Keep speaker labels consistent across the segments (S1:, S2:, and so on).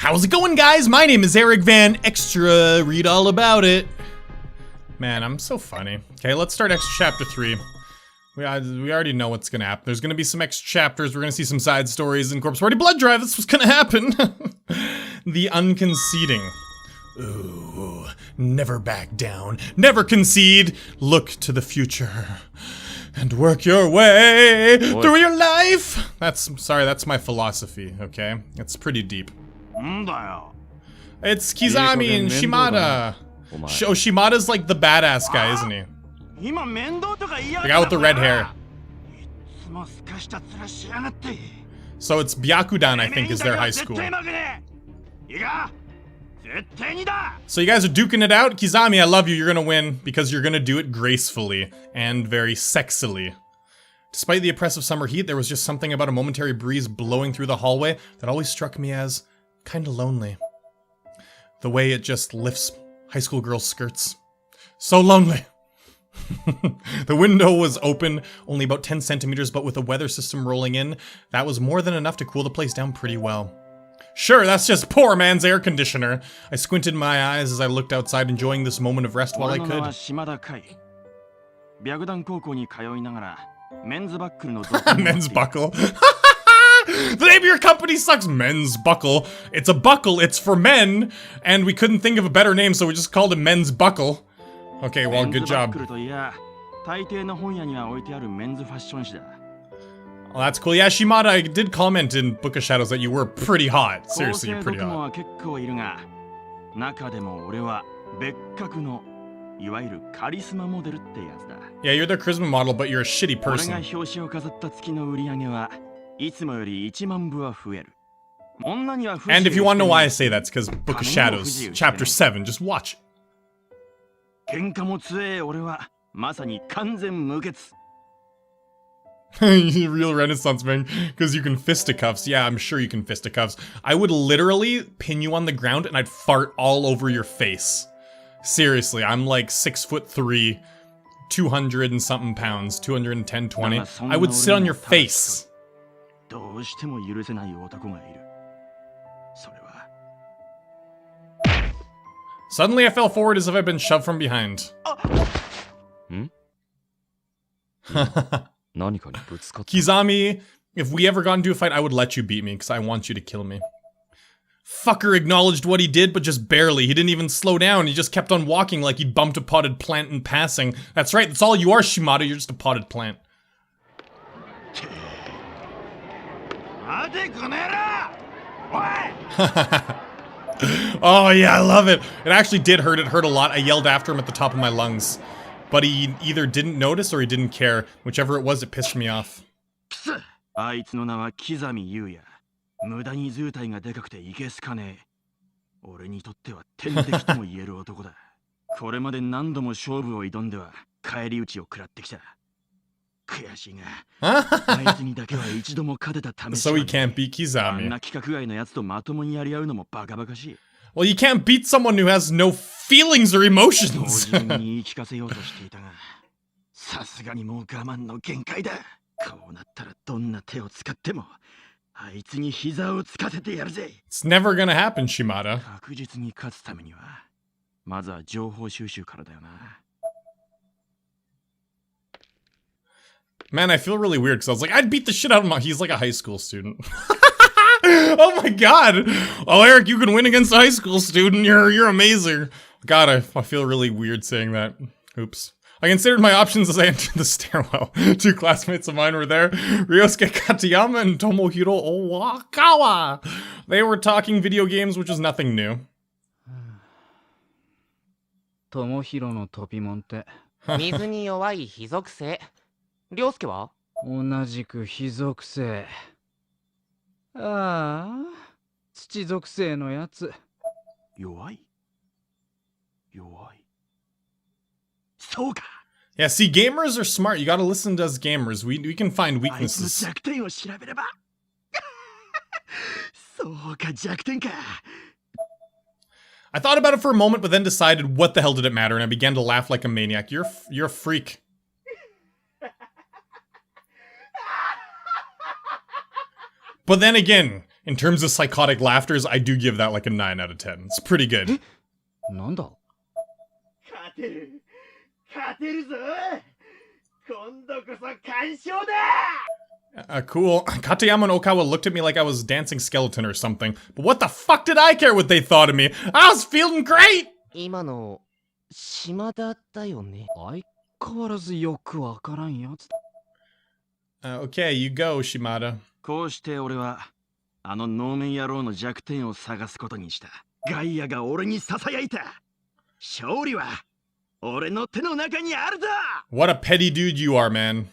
S1: How's it going, guys? My name is Eric Van Extra. Read all about it. Man, I'm so funny. Okay, let's start extra chapter 3. We already know what's gonna happen. There's gonna be some extra chapters. We're gonna see some side stories in Corpse Party Blood Drive. That's what's gonna happen. The unconceding. Ooh, never back down. Never concede. Look to the future. And work your way through your life. That's my philosophy, okay? It's pretty deep. It's Kizami and Shimada. Oh, Shimada's like the badass guy, isn't he? The guy with the red hair. So it's Byakudan, I think, is their high school. So you guys are duking it out? Kizami, I love you. You're gonna win because you're gonna do it gracefully and very sexily. Despite the oppressive summer heat, there was just something about a momentary breeze blowing through the hallway that always struck me as kinda lonely. The way it just lifts high school girls' skirts. So lonely. The window was open, only about 10 centimeters, but with the weather system rolling in, that was more than enough to cool the place down pretty well. Sure, that's just poor man's air conditioner. I squinted my eyes as I looked outside, enjoying this moment of rest while I could. Men's buckle. The name of your company sucks. Men's buckle. It's a buckle, it's for men, and we couldn't think of a better name, so we just called it Men's Buckle. Okay, well, good job. Well, that's cool. Yeah, Shimada, I did comment in Book of Shadows that you were pretty hot. Seriously, you're pretty hot. Yeah, you're their charisma model, but you're a shitty person. And if you want to know why I say that's because Book of Shadows, Chapter 7, just watch it. Real Renaissance man, because you can fisticuffs. Yeah, I'm sure you can fisticuffs. I would literally pin you on the ground and I'd fart all over your face. Seriously, I'm like 6'3", 200 and something pounds, 210, 20. I would sit on your face. Suddenly I fell forward as if I'd been shoved from behind. Kizami, if we ever got into a fight, I would let you beat me, because I want you to kill me. Fucker acknowledged what he did, but just barely. He didn't even slow down. He just kept on walking like he'd bumped a potted plant in passing. That's right, that's all you are, Shimada. You're just a potted plant. Oh yeah, I love it. It actually did hurt. It hurt a lot. I yelled after him at the top of my lungs. But he either didn't notice or he didn't care. Whichever it was, it pissed me off. So he can't beat Kizami. Well, you can't beat someone who has no feelings or emotions. It's never gonna happen, Shimada. Man, I feel really weird because I was like, I'd beat the shit out of him. He's like a high school student. Oh my god! Oh, Eric, you can win against a high school student. You're amazing. God, I feel really weird saying that. Oops. I considered my options as I entered the stairwell. 2 classmates of mine were there, Ryosuke Katayama and Tomohiro Owakawa. They were talking video games, which was nothing new.
S2: Tomohiro no Topimonって
S3: 水に弱い非属性。涼介は？
S2: 同じく非属性。ああ、土属性のやつ。
S4: 弱い。そうか。
S1: Yeah, see, gamers are smart. You gotta listen to us gamers. We can find weaknesses.
S4: 弱点を調べれば。そうか、弱点か。
S1: I thought about it for a moment, but then decided, what the hell did it matter? And I began to laugh like a maniac. You're a freak. But then again, In terms of psychotic laughters, I do give that like a 9 out of 10. It's pretty good.
S2: なんだ
S4: 勝てる勝てるぞ今度こそ完勝だ
S1: Cool. Katayama and Okawa looked at me like I was dancing skeleton or something. But what the fuck did I care what they thought of me? I was feeling great!
S3: 今の島田だよね。
S2: 相変わらずよくわからんやつ。
S1: Okay, you go, Shimada.
S4: こうして俺はあの能面野郎の弱点を探すことにした。ガイアが俺に囁いた。勝利は俺の手の中にあるぞ
S1: What a petty dude you are, man.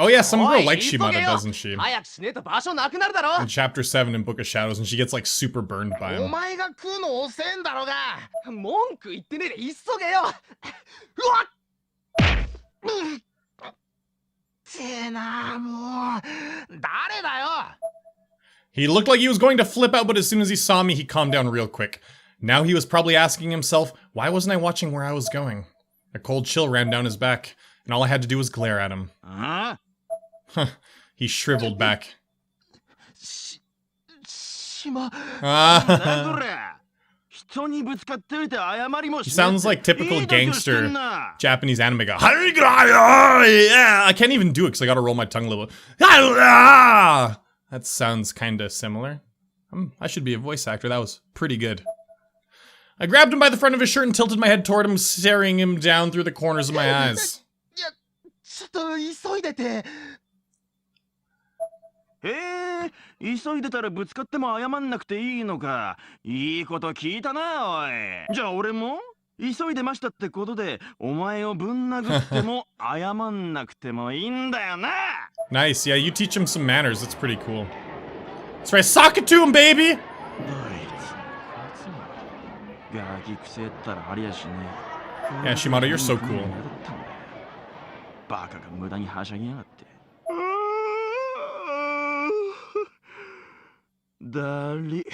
S1: Oh yeah, some girl likes Shimada, doesn't she?
S3: 早くしねえと場所なくなるだろ。
S1: In chapter 7 in Book of Shadows, and she gets like super burned by
S3: お
S1: him.
S3: 前が食うの遅えんだろうが。文句言ってねえで急げよ。うわっ。てえなもう誰だよ。
S1: He looked like he was going to flip out, but as soon as he saw me, he calmed down real quick. Now he was probably asking himself, why wasn't I watching where I was going? A cold chill ran down his back, and all I had to do was glare at him.
S4: あ
S1: He shriveled back.
S3: 島。
S4: あなんだ
S1: He
S4: これ人にぶつかっておいて謝りもし
S1: sounds like typical
S4: いい度胸して
S1: gangster
S4: んな
S1: Japanese anime guy. Yeah, I can't even do it because I gotta roll my tongue a little. That sounds kinda similar. I should be a voice actor. That was pretty good. I grabbed him by the front of his shirt and tilted my head toward him, staring him down through the corners of my eyes.
S3: いやちょっと急いでて。
S4: へえ急いでたらぶつかっても謝んなくていいのかいいこと聞いたなおいじゃあ俺も急いでましたってことでお前をぶん殴っても謝んなくてもいいんだよな
S1: Nice, yeah, you teach him some manners. That's pretty cool. That's right, sock it to him, baby!
S4: どいつガキくせったらありやしね
S1: Yeah, Shimada, you're so cool.
S4: バカが無駄にはしゃぎやがってだり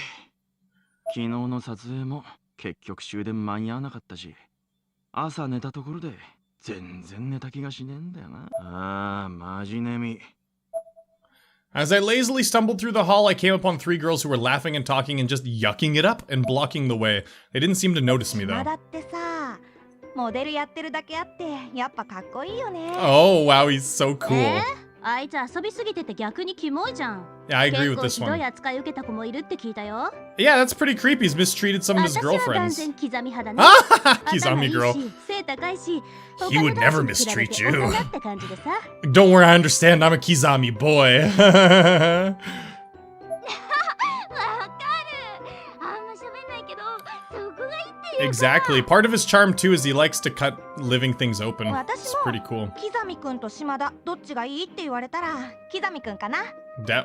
S4: 昨日の撮影も結局終電間に合わなかったし朝寝たところで全然寝た気がしねえんだよなああマジ寝み
S1: As I lazily stumbled through the hall, I came upon 3 girls who were laughing and talking and just yucking it up and blocking the way. They didn't seem to notice me,
S5: 島
S1: though.
S5: 田ってさ、モデルやってるだけあってやっぱかっこいいよね。
S1: Oh, wow, he's so cool.
S6: あいつ遊びすぎてて逆にキモいじゃん。
S1: Yeah, I agree with
S6: 結
S1: this
S6: 構ひどい
S1: one.
S6: 扱い受けた子もいるって聞いたよ。
S1: Yeah, that's pretty creepy. He's mistreated some of his
S6: 私は断
S1: girlfriends.
S6: 然刻み派だね。
S1: Ah,
S6: 頭い
S1: Kizami
S6: い
S1: girl.
S6: し背高いし、
S1: He would
S6: 他の
S1: never
S6: 男子に比べて
S1: mistreat you.
S6: 大人って感じでさ。
S1: Don't worry, I understand. I'm a Kizami boy.
S6: わかる。あんま喋んないけど、そこがいいっていうか。
S1: Exactly. Part of his charm, too, is he likes to cut living things open.
S5: 私
S1: It's
S5: も
S1: pretty cool.
S5: 木ザくんと島田どっちがいいって言われたら木ザくんかな。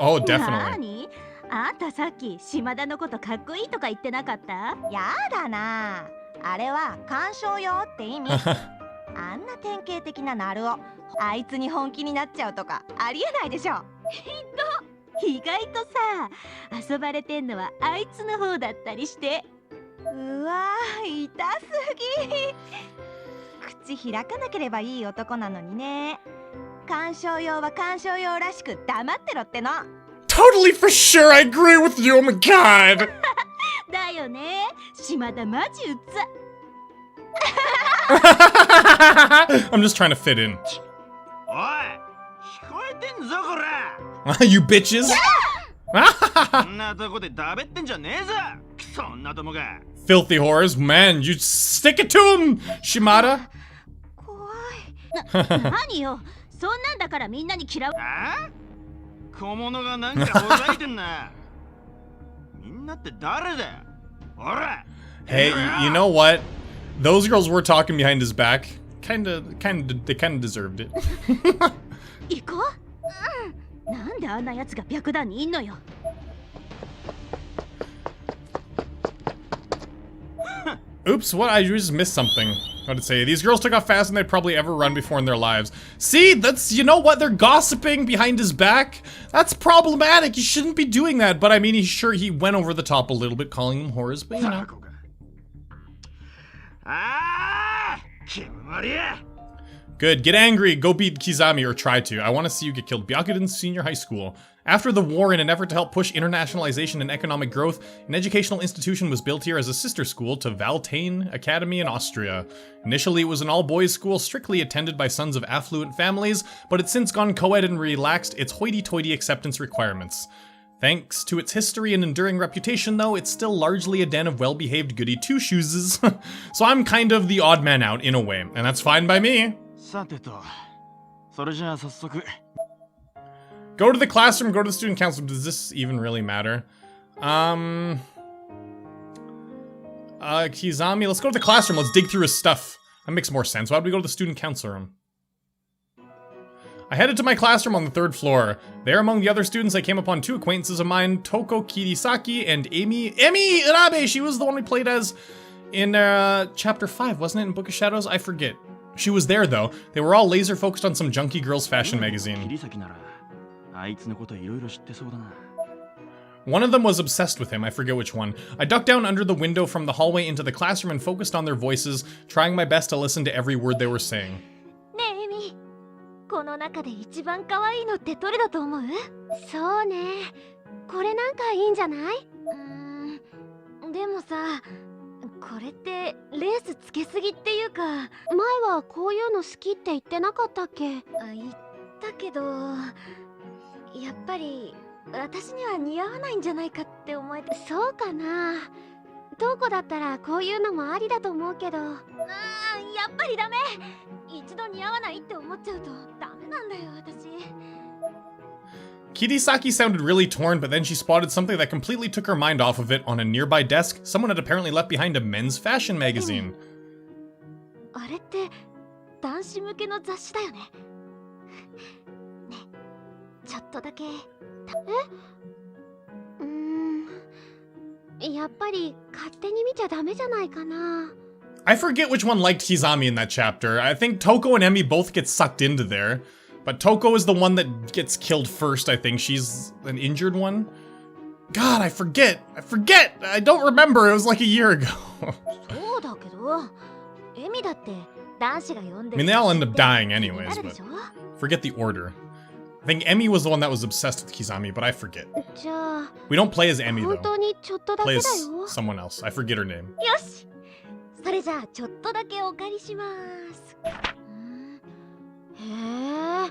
S1: Oh, definitely.
S6: 何？あんたさっき島田のことかっこいいとか言ってなかった？
S5: やだな。あれは鑑賞用って意味。あんな典型的なナルをあいつに本気になっちゃうとかありえないでしょ。
S6: 意外とさ、遊ばれてんのはあいつの方だったりして。
S5: うわー痛すぎ。口開かなければいい男なのにね。鑑賞用は鑑賞用らしく黙ってろっての。
S1: Totally for sure, I agree with you, oh my god!
S6: だよね。島田マジうざ。
S1: I'm just trying to fit in.
S4: おい聞こえてんぞこら
S1: You bitches!
S4: こんなとこでだべってんじゃねえぞそんなどもが
S1: Filthy whores, man, you stick it to him, Shimada!
S5: 怖い。
S6: 何よ。そんなんだからみんなに嫌う。
S4: あ小物がなんかほざいてんなみんなって誰だよほら
S1: Hey, you know what? Those girls were talking behind his back. They kinda deserved it.
S6: 行こう。なんであんな奴が白檀にいんのよ。
S1: Oops, what? I just missed something. What did it say? These girls took off faster than they'd probably ever run before in their lives. See, that's, you know what? They're gossiping behind his back. That's problematic. You shouldn't be doing that. But I mean, he went over the top a little bit, calling them whores, but you know.
S4: ああ気持りや
S1: Good. Get angry. Go beat Kizami, or try to. I want to see you get killed. Byakuden Senior High School. After the war, in an effort to help push internationalization and economic growth, an educational institution was built here as a sister school to Valtane Academy in Austria. Initially, it was an all-boys school strictly attended by sons of affluent families, but it's since gone co-ed and relaxed its hoity-toity acceptance requirements. Thanks to its history and enduring reputation, though, it's still largely a den of well-behaved goody two-shoeses. So I'm kind of the odd man out in a way, and that's fine by me.
S4: さてと、それじゃあ早速。
S1: Go to the classroom, go to the student council. Does this even really matter? Kizami, let's go to the classroom. Let's dig through his stuff. That makes more sense. Why would we go to the student council room? I headed to my classroom on the 3rd floor. There, among the other students, I came upon 2 acquaintances of mine, Toko Kirisaki and Emi Irabe. She was the one we played as in chapter 5, wasn't it, in Book of Shadows? I forget. She was there, though. They were all laser focused on some junky girls fashion magazine.
S4: あいつのこといろいろ知ってそうだな。
S1: One of them was obsessed with him, I forget which one. I ducked down under the window from the hallway into the classroom and focused on their voices, trying my best to listen to every word they were saying.
S6: ねえエミ、この中で一番可愛いのってどれだと思う？そうね、これなんかいいんじゃない？でもさ、これってレースつけすぎっていうか、前はこういうの好きって言ってなかったっけ？言ったけど、やっぱり私には似合わないんじゃないかって思えて。そうかな。どこだったらこういうのもありだと思うけど。やっぱりダメ。一度似合わないって思っちゃうとダメなんだよ私。
S1: Kirisaki sounded really torn, but then she spotted something that completely took her mind off of it. On a nearby desk, someone had apparently left behind a men's fashion magazine.
S6: あれって男子向けの雑誌だよね。ね、ちょっとだけ。やっぱり勝手に見ちゃダメじゃないかな。
S1: I forget which one liked Kizami in that chapter. I think Toko and Emi both get sucked into there. But Toko is the one that gets killed first, I think. She's an injured one. God, I forget. I don't remember. It was like a year ago. I mean, they all end up dying anyways, but forget the order. I think Emi was the one that was obsessed with Kizami, but I forget. We don't play as Emi, though. Play as someone else. I forget her name.
S6: それじゃあちょっとだけお借りします。へえ、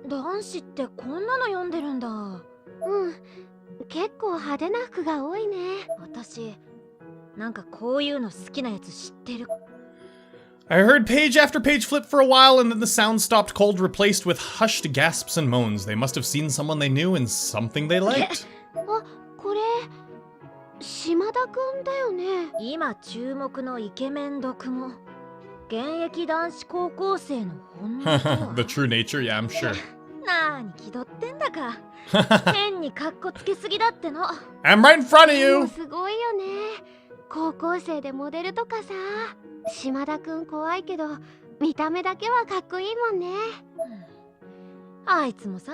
S6: 男子ってこんなの読んでるんだ。結構派手な服が多いね。私なんかこういうの好きなやつ知ってる。
S1: I heard page after page flip for a while, and then the sound stopped cold, replaced with hushed gasps and moans. They must have seen someone they knew and something they liked.
S6: あ、これ島田くんだよね。今注目のイケメン読モ。現役男子高校生の本音とは。
S1: The true nature, yeah, I'm sure.
S6: なに気取ってんだか。変にカッコつけすぎだっての。
S1: I'm right in front of you!
S6: すごいよね。高校生でモデルとかさ。島田くん怖いけど見た目だけはかっこいいもんね。あいつもさ、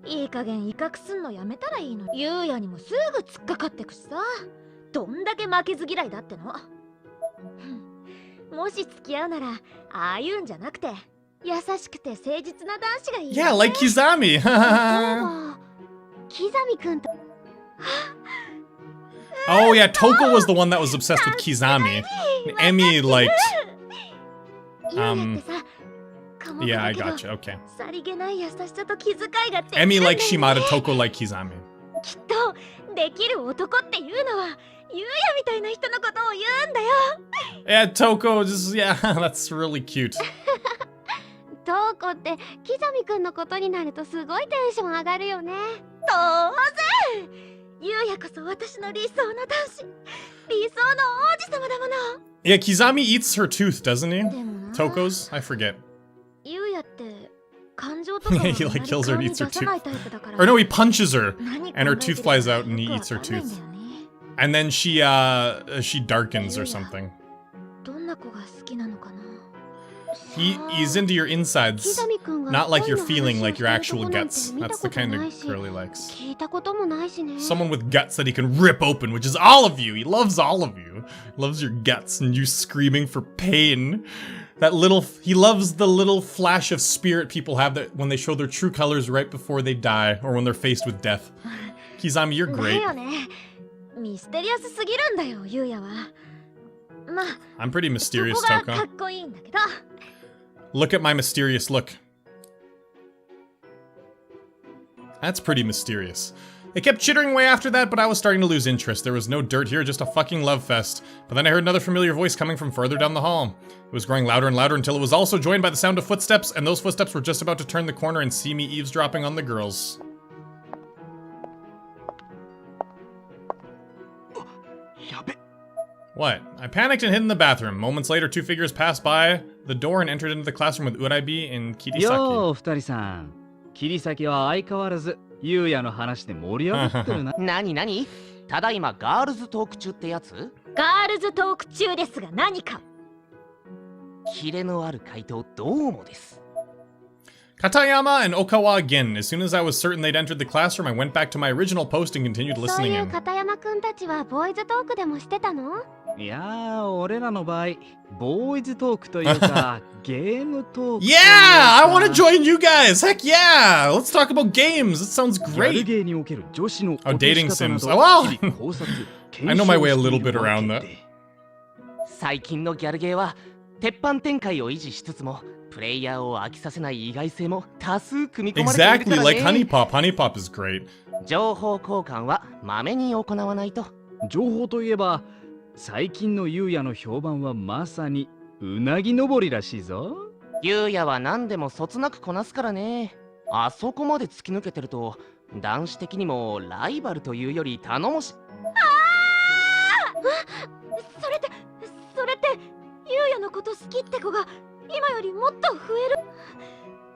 S6: いい加減威嚇すんのやめたらいいの。ゆうやにもすぐ突っかかってくしさ。どんだけ負けず嫌いだっての。もし付き合うならああいうんじゃなくて優しくて誠実な男子がいい、ね。
S1: Yeah, like Kizami.
S6: キザミくんと。
S1: Oh yeah, Toko was the one that was obsessed with Kizami. Emi liked... Yeah, I gotcha, okay. Emi liked Shimada, Toko liked Kizami.
S6: きっとできる男っていうのはゆうやみたいな人のことを言うんだよ。
S1: Yeah, Toko, just, yeah, that's really cute.
S6: トコってキザミくんのことになるとすごいテンション上がるよね。当然ゆうやこそ私の理想の男子、理想の王子様だもの。
S1: Yeah, Kizami eats her tooth, doesn't he? Toko's? I forget.
S6: ゆうやって感情とか
S1: He like kills her and eats her tooth. Or no, he punches her and her tooth flies out and he eats her tooth. And then she darkens or something.
S6: どんな子が好きなのかな。
S1: He's into your insides, not like you're feeling like your actual guts. That's the kind of girl he likes. Someone with guts that he can rip open, which is all of you. He loves all of you. He loves your guts and you screaming for pain. He loves the little flash of spirit people have that when they show their true colors right before they die or when they're faced with death. Kizami, you're
S6: だ
S1: great.
S6: よね。ミステリアスすぎるんだよ、ゆうやは。まあ、
S1: I'm pretty
S6: そ
S1: mysterious,
S6: こがか
S1: Toko.
S6: っこいいんだけど。
S1: Look at my mysterious look. That's pretty mysterious. They kept chittering away after that, but I was starting to lose interest. There was no dirt here, just a fucking love fest. But then I heard another familiar voice coming from further down the hall. It was growing louder and louder until it was also joined by the sound of footsteps, and those footsteps were just about to turn the corner and see me eavesdropping on the girls.
S4: やべ。
S1: What? I panicked and hid in the bathroom. Moments later, two figures passed by the door and entered into the classroom with Uraibi and
S2: よ
S1: Kirisaki.
S2: う二人さん。切り先は相変わらずゆうやの話で盛り上がってるな。
S3: なになにただいまガールズトーク中ってやつ
S6: ガールズトーク中ですが何か。
S3: キレのある回答どうもです。
S1: Katayama and Okawa again. As soon as I was certain they'd entered the classroom, I went back to my original post and continued
S6: そう
S1: listening
S6: いう
S1: in.
S6: 片山くんたちはボーイズトークでもしてたの？
S2: いやー、俺らの場合、ボーイズトークというか、ゲームトークという
S1: Yeah!
S2: か。
S1: I want to join you guys! Heck yeah! Let's talk about games! It sounds
S2: ギャル
S1: great!
S2: ゲーにおける女子の
S1: Oh,
S2: 落とし
S1: dating
S2: 方な
S1: sims.
S2: ど
S1: Oh, wow.
S2: 日々考察
S1: I know my way a
S2: 検証
S1: little
S2: して
S1: bit
S2: いるわ
S1: around
S2: け
S1: that.
S2: で。
S3: 最近のギャルゲーは鉄板展開を維持しつつもプレイヤーを飽きさせない意外性も多数組み込まれているか
S1: Exactly
S3: ら
S1: like
S3: ね。
S1: Honey Pop. Honey Pop is great.
S3: 情報交換はまめに行わないと。
S2: 情報といえば、最近のゆうやの評判はまさにうなぎ登りらしいぞ。
S3: ゆうやは何でもそつなくこなすからね。あそこまで突き抜けてると男子的にもライバルというより頼もし。
S6: それってゆうやのこと好きって子が今よりもっと増える。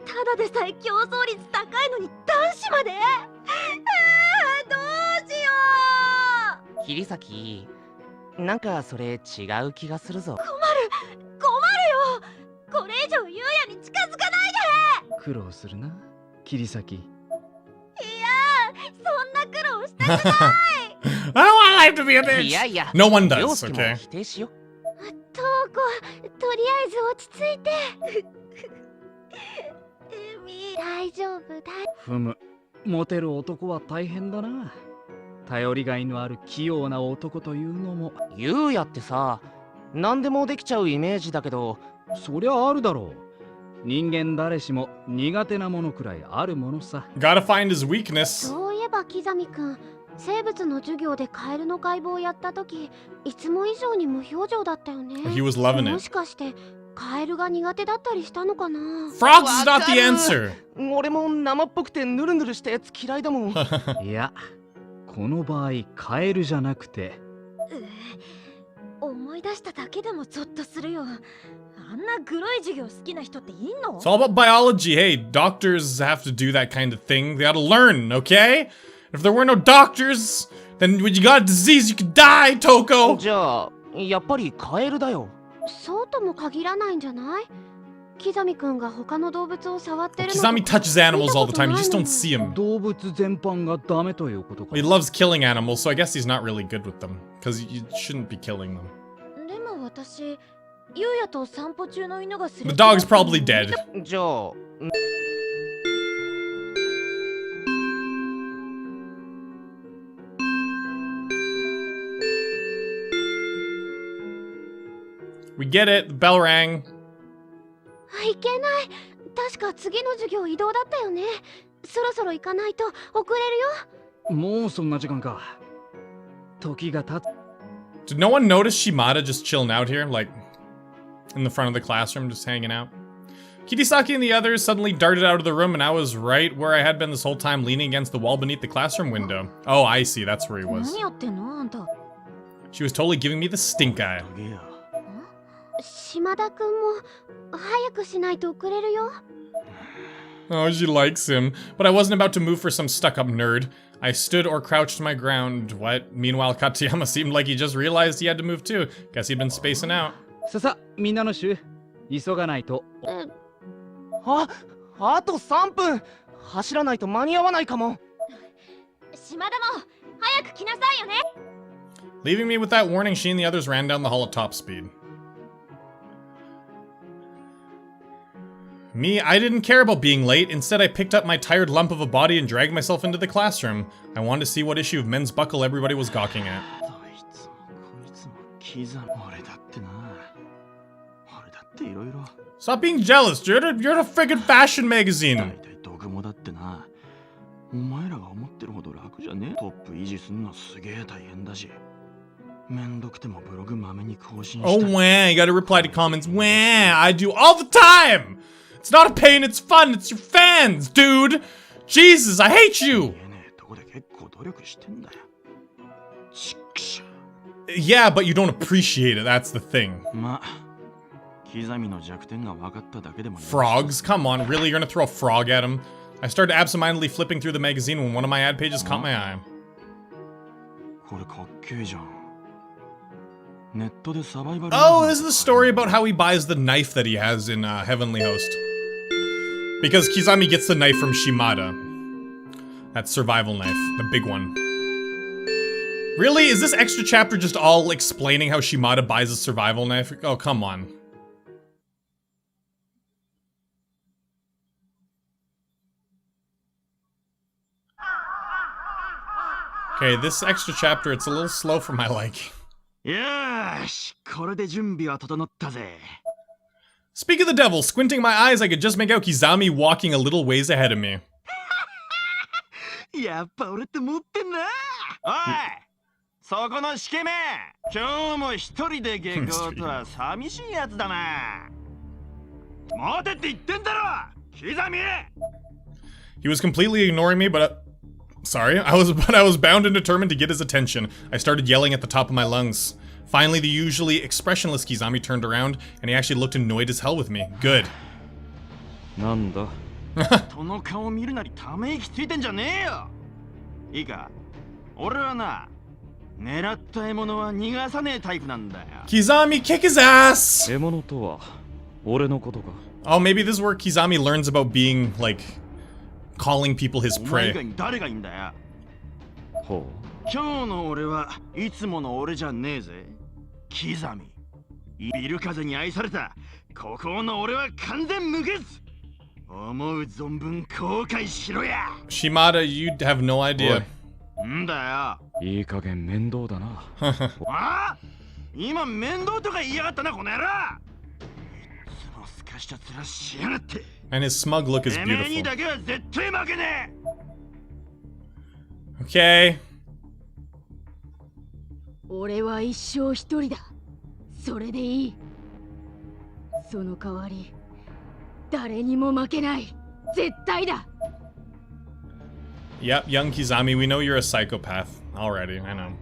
S6: ただでさえ競争率高いのに男子まで。どうしよう。
S3: 桐崎、なんかそれ違う気がするぞ。
S6: 困るよ。これ以上ゆうやに近づかないで。
S2: 苦労するな、切り先。
S6: いやそんな苦労したくない。
S1: I don't want life to be a
S3: い
S1: bitch!
S3: やいや、
S1: No one
S3: 陽
S1: does,
S3: 介も
S1: okay?
S3: 否定しよ。
S6: トウコ、とりあえず落ち着いて。大丈夫だ。
S2: ふむ、モテる男は大変だな。頼りがいのある器用な男というのも。
S3: ゆうやってさ、何でもできちゃうイメージだけど、
S2: そりゃあるだろう。人間誰しも苦手なものくらいあるものさ。
S1: Gotta find his weakness.
S6: そういえばキザミくん、生物の授業でカエルの解剖をやった時、いつも以上に無表情だったよね。
S1: He was loving
S6: も
S1: it.
S6: しかしてカエルが苦手だったりしたのかな。
S1: Frogs is not the answer!
S3: 俺も生っぽくてヌルヌルしたやつ嫌いだもん。
S2: いや、この場合カエルじゃなくて。
S6: 思い出しただけでもゾッとするよ。あんなグロい授業好きな人っていんの？
S1: It's all about biology. Hey, doctors have to do that kind of thing. They gotta learn, okay? If there were no doctors, then when you got a disease, you could die, Toko!
S3: じゃあ、やっぱりカエルだよ。
S6: そうとも限らないんじゃない？キザミくんが他の動物を触ってるのと
S1: Kizami touches animals all the time. You just don't see him.
S2: 動物全般がダメということか。
S1: He loves killing animals, so I guess he's not really good with them. Because you shouldn't be killing them.
S6: でも私、ゆうやと散歩中の犬がすれ
S1: The
S6: 違ったの
S1: dog's probably dead.
S3: じゃあ、
S1: We get it. The bell rang.
S6: いけない。確か次の授業移動だったよね。そろそろ行かないと遅れるよ。
S2: もうそんな時間か。時が経つ。
S1: Did no one notice Shimada just chilling out here? Like, in the front of the classroom, just hanging out? Kirisaki and the others suddenly darted out of the room, and I was right where I had been this whole time, leaning against the wall beneath the classroom window. Oh, I see. That's where he was.
S6: 何やってんのあんた。
S1: She was totally giving me the stink eye.
S6: 島田くんも早くしないと遅れるよ。
S1: Oh, she likes him. But I wasn't about to move for some stuck-up nerd. I stood or crouched my ground. What? Meanwhile, Katayama seemed like he just realized he had to move too. Guess he'd been spacing out.
S2: さ、みんなの衆、急がないと。
S3: あと3分走らないと間に合わないかも。
S6: 島田も早く来なさいよね。
S1: Leaving me with that warning, she and the others ran down the hall at top speed. Me, I didn't care about being late. Instead, I picked up my tired lump of a body and dragged myself into the classroom. I wanted to see what issue of Men's Buckle everybody was gawking at. Stop being jealous, dude. You're in a friggin' fashion magazine. Oh, wah, you gotta reply to comments. Wah, I do all the time! It's not a pain, it's fun, it's your fans, dude! Jesus, I hate you! Yeah, but you don't appreciate it, that's the thing. Frogs? Come on, really? You're gonna throw a frog at him? I started absentmindedly flipping through the magazine when one of my ad pages caught my eye. Oh, this is the story about how he buys the knife that he has in Heavenly Host. Because Kizami gets the knife from Shimada. That survival knife, the big one. Really? Is this extra chapter just all explaining how Shimada buys a survival knife? Oh, come on. Okay, this extra chapter, it's a little slow for my liking. Speak of the devil, squinting my eyes, I could just make out Kizami walking a little ways ahead of me. He was completely ignoring me, but sorry, I was bound and determined to get his attention. I started yelling at the top of my lungs. Finally, the usually expressionless Kizami turned around, and he actually looked annoyed as hell with me. Good. Kizami, kick his ass! Oh, maybe this is where Kizami learns about being, like, calling people his prey. Shimada, you have no idea. And his smug look is beautiful. Okay. Yep, young Kizami, we know you're a psychopath already, I know.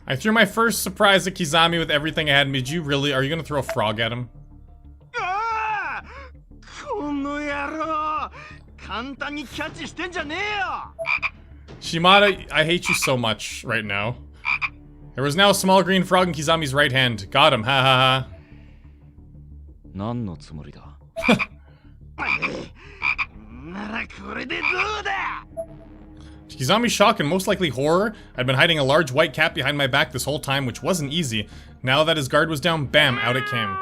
S1: I threw my first surprise at Kizami with everything I had. Did you really? Are you gonna throw a frog at him? Shimada, I hate you so much right now. There was now a small green frog in Kizami's right hand. Got him, ha ha ha. To Kizami's shock and most likely horror, I'd been hiding a large white cat behind my back this whole time, which wasn't easy. Now that his guard was down, bam, out it came.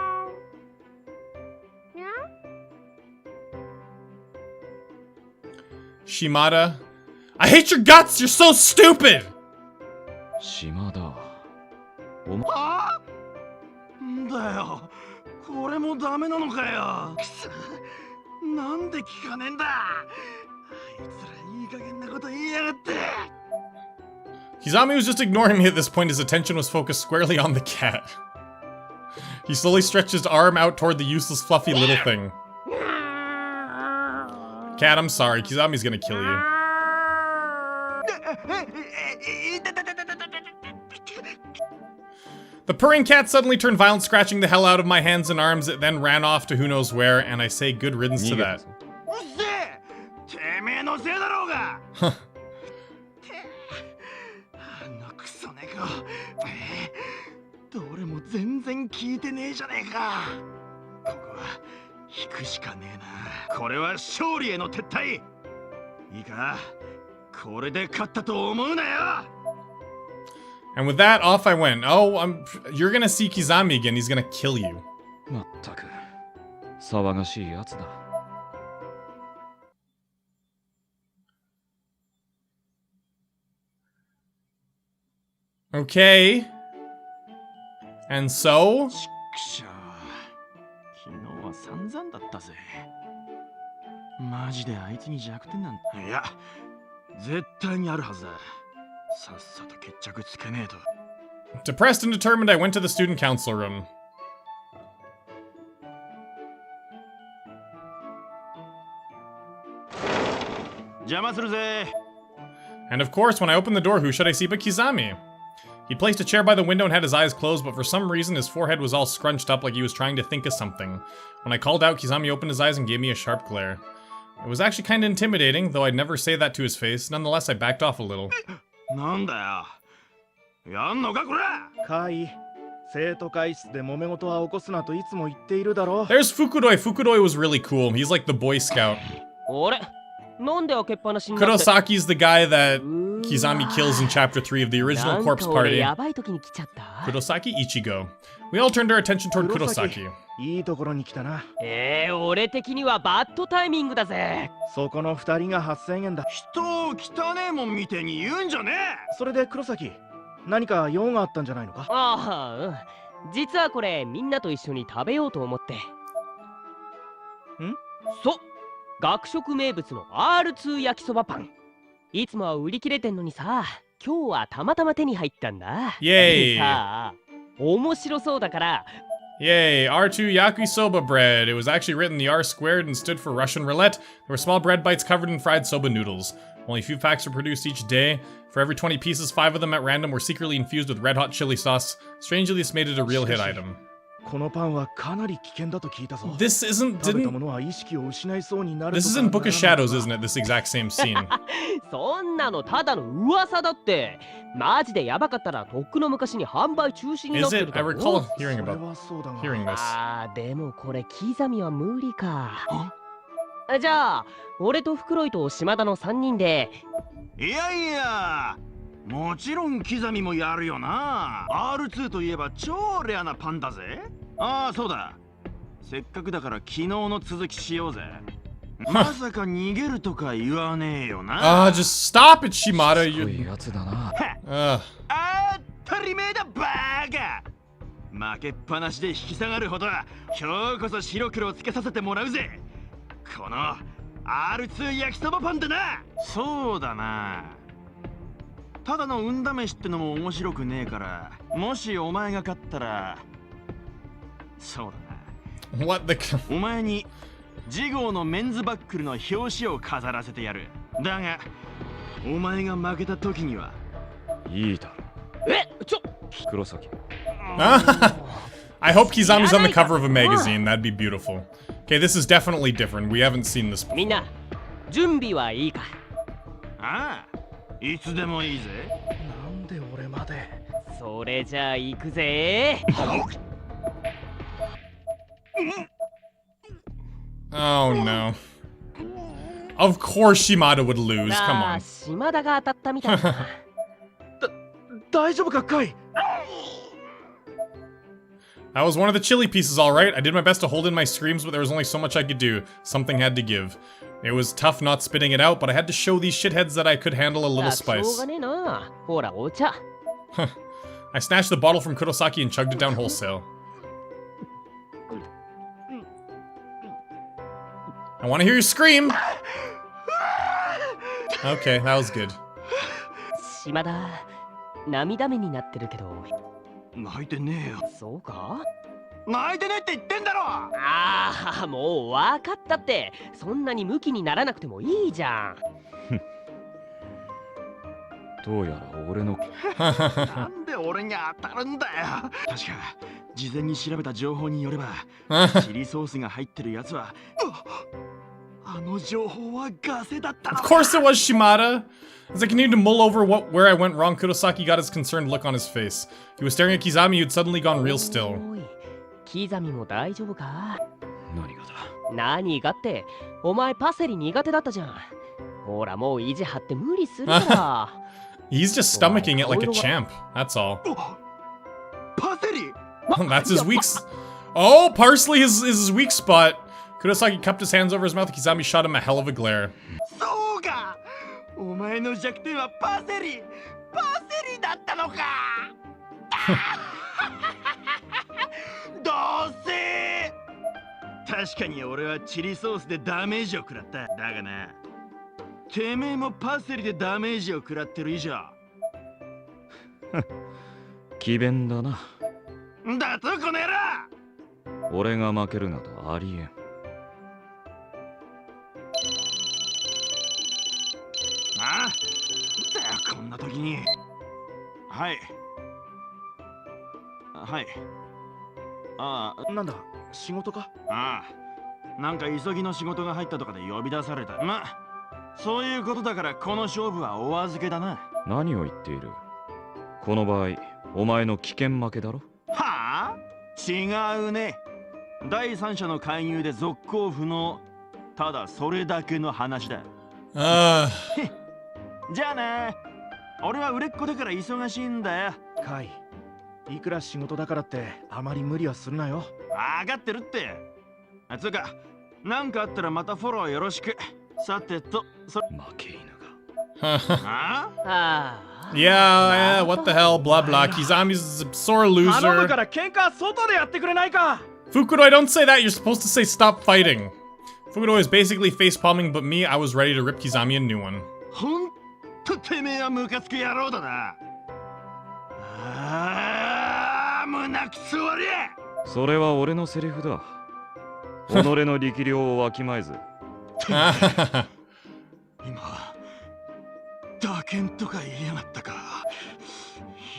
S1: Shimada, I hate your guts! You're so stupid!
S2: Shimada.
S1: Kizami was just ignoring me at this point. His attention was focused squarely on the cat. He slowly stretched his arm out toward the useless fluffy little thing. Cat, I'm sorry. Kizami's gonna kill you. The purring cat suddenly turned violent, scratching the hell out of my hands and arms. It then ran off to who knows where, and I say good riddance to that.
S4: 全然聞いてねえじゃねえか。ここは引くしかねえな。これは勝利への撤退。いいか、これで勝ったと思うなよ。
S1: And with that, off I went. Oh, you're gonna see Kizami again. He's gonna kill you.
S2: まったく騒がしいやつだ。
S1: Okay. And so?
S4: ちくしょう、昨日は散々だったぜ。マジであいつに弱点なんて。いや、絶対にあるはずだ。さっさと決着つけねえと。
S1: Depressed and determined, I went to the student council room. And of course, when I opened the door, who should I see but Kizami? He placed a chair by the window and had his eyes closed, but for some reason his forehead was all scrunched up like he was trying to think of something. When I called out, Kizami opened his eyes and gave me a sharp glare. It was actually kind of intimidating, though I'd never say that to his face. Nonetheless, I backed off a little.
S4: なんだよ。やんのかこら。
S7: カイ、生徒会室で揉め事は起こすなといつも言っているだろ。
S1: There's Fukudoi. Fukudoi was really cool. He's like the Boy Scout.
S3: あれ、なんで開けっぱなしになって。
S1: Kurosaki's the guy that Kizami kills in Chapter 3 of the original Corpse Party.
S3: やばい時に来ちゃった。
S1: Kurosaki Ichigo. We all turned our attention toward Kurosaki.
S7: いいところに来たな。
S3: 俺的にはバッドタイミングだぜ。
S7: そこの2人が8000円だ。
S4: 人を汚ねえもんみてえに言うんじゃねえ。
S7: それで黒崎、何か用があったんじゃないのか。
S3: ああ、実はこれみんなと一緒に食べようと思って。そう、学食名物の R2 焼きそばパン。いつもは売り切れてんのにさ、今日はたまたま手に入ったんだ。
S1: イェイ。
S3: さあ、面白そうだから。
S1: Yay, R2 yakisoba bread. It was actually written the R squared and stood for Russian roulette. There were small bread bites covered in fried soba noodles. Only a few packs were produced each day. For every 20 pieces, 5 of them at random were secretly infused with red hot chili sauce. Strangely, this made it a real hit item.
S7: このパンはかなり危険だと聞いたぞ。
S1: This isn't...
S7: 食べたものは意識を失いそうになるとか。
S1: This is in Book of Shadows, isn't it? This exact same scene.
S3: そんなのただの噂だって。マジでやばかったらとっくの昔に販売中止になってるだろ。
S1: Is it? I recall hearing this.
S3: あー、でもこれ刻みは無理か。じゃあ俺とフクロイと島田の3人で。
S4: いやいや、もちろん刻みもやるよな。 R2 といえば超レアなパンだぜ。ああ、そうだ、せっかくだから昨日の続きしようぜ。まさか逃げるとか言わねえよな。
S1: just stop it, Shimada.
S2: すごいやつだな。
S4: 当たり前だ、バーガ。負けっぱなしで引き下がるほど今日こそ白黒つけさせてもらうぜ。この R2 焼きそばパンだな。そうだな、ただの運試しってのも面白くねえから、もしお前が勝ったら、そうだな、
S1: What the...
S4: お前に次号のメンズバックルの表紙を飾らせてやる。だがお前が負けた時には。
S2: いいだろ。黒崎。
S1: I hope Kizami's on the cover of a magazine. That'd be beautiful. Okay, this is definitely different. We haven't seen this before.
S3: みんな準備はいいか。
S4: ああ、いつでもいいぜ。
S7: なんで俺まで。
S3: それじゃあ行くぜ。
S1: Oh no. Of course Shimada would lose. Come on.
S3: 島田が当たったみたいだ。
S7: 大丈夫か、カイ。
S1: That was one of the chili pieces, all right. I did my best to hold in my screams, but there was only so much I could do. Something had to give. It was tough not spitting it out, but I had to show these shitheads that I could handle a little
S3: しょう
S1: spice.
S3: がねえな。ほらお茶。
S1: I snatched the bottle from Kurosaki and chugged it down wholesale. I want to hear you scream! Okay, that was good.
S3: 島田、涙目になってるけど。
S4: 泣いてねえよ。
S3: そうか？
S4: 泣いてねえって言ってんだろ。
S3: ああ、もう分かったって。そんなにムキにならなくてもいいじゃん。
S2: どうやら俺の
S4: なんで俺に当たるんだよ。確か事前に調べた情報によればチリソースが入ってるやつは
S1: Of course it was Shimada! As I continued to mull over where I went wrong, Kurosaki got his concerned look on his face. He was staring at Kizami, who'd suddenly gone real still.
S3: キザミも大丈夫か？何がって、お前パセリ苦手だったじゃん。ほらもう意地張って無理するから。
S1: He's just stomaching it like a champ, that's all.
S4: パセリ
S1: That's his weak Oh, parsley is his weak spot. Kurosaki cupped his hands over his mouth. Kizami shot him a hell of a glare.
S4: そうかお前の弱点はパセリだったのかどうせ確かに俺はチリソースでダメージを食らった。だがなてめえもパセリでダメージを食らってる以上
S2: 詭弁だな。
S4: だとこの野郎
S2: 俺が負けるなどありえん。
S4: ああだよこんな時に。はいああ
S7: なんだ仕事か？
S4: ああなんか急ぎの仕事が入ったとかで呼び出された。まあそういうことだからこの勝負はお預けだな。
S2: 何を言っている？この場合お前の危険負けだろ。
S4: はあ違うね。第三者の介入で続行不能。ただそれだけの話だ。じゃあね俺は売れっ子だから忙しいんだよ。
S7: カイ、いくら仕事だからってあまり無理はするなよ。
S4: 分かってるって。つうかなんかあったらまたフォローよろしく。さてと
S2: 負け犬
S4: が
S1: Yeah, what the hell, blah blah. Kizami's a sore
S7: 頼む
S1: loser.
S7: から喧嘩外でやってくれないか。
S1: Fukudoi, don't say that. You're supposed to say stop fighting. Fukudoi is basically face palming, but me, I was ready to rip Kizami a new one.
S4: ほんとてめえはムカつく野郎だな。胸くそ悪い。
S2: それは俺のセリフだ。己の力量をわきまえず。
S4: 今打剣とか言いやがったか。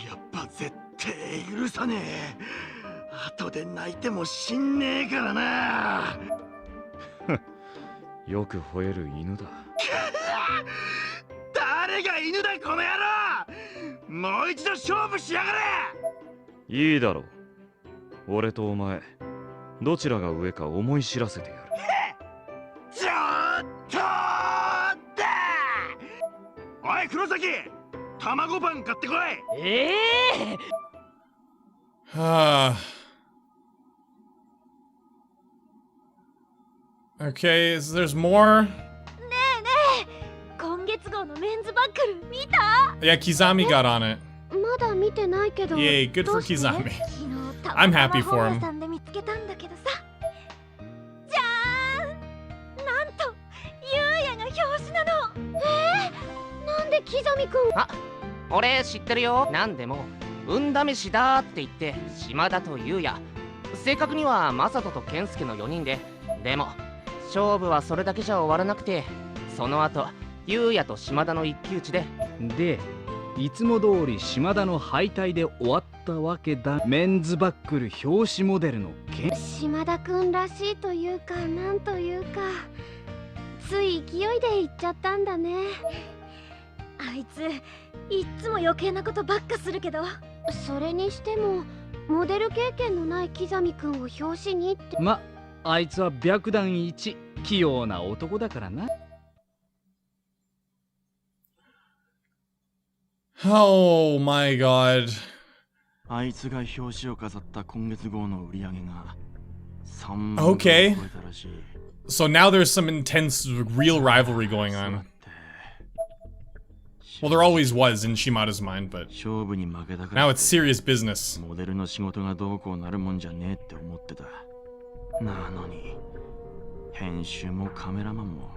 S4: やっぱ絶対許さねえ。後で泣いても死んねえからな。
S2: よく吠える犬だ。
S4: 誰が犬だこの野郎。もう一度勝負しやがれ。
S2: いいだろう。俺とお前どちらが上か思い知らせてやる。
S4: ちょっとおい黒崎、卵パン買ってこい。
S1: Okay, there's more?
S6: ねえ今月号のメンズバックル見た？
S1: Yeah, Kizami got on it.
S6: まだ見てないけど。
S1: Yay, good for Kizami.
S6: 昨日
S1: I'm happy for him.
S6: 本屋さんで見つけたんだけどさ。じゃーん、なんとゆうやが表紙なの。なんでキザミくん？
S3: あ、俺知ってるよ。なんでも運試しだって言って島田と優也、正確にはマサトと健介の4人で。でも勝負はそれだけじゃ終わらなくて、その後優也と島田の一騎打ちで。
S2: で、いつも通り島田の敗退で終わったわけだ。メンズバックル表紙モデルの
S6: 島田くんらしいというか、なんというか、つい勢いで言っちゃったんだね。あいついっつも余計なことばっかするけど。それにしてもモデル経験のないキザミくんを表紙にって。
S2: あいつは白弾一器用な男だからな。
S1: Oh my god.
S4: あいつが表紙を飾った今月号の売り上げが3万
S1: Okay.
S4: 超えたらしい。
S1: So now there's some intense real rivalry going on. Well, there always was in Shimada's mind, but
S4: 勝負に負けたか
S1: now
S4: ら
S1: it's serious business.
S4: モデルの仕事がどうこうなるもんじゃねえって思ってた。なのに編集もカメラマンも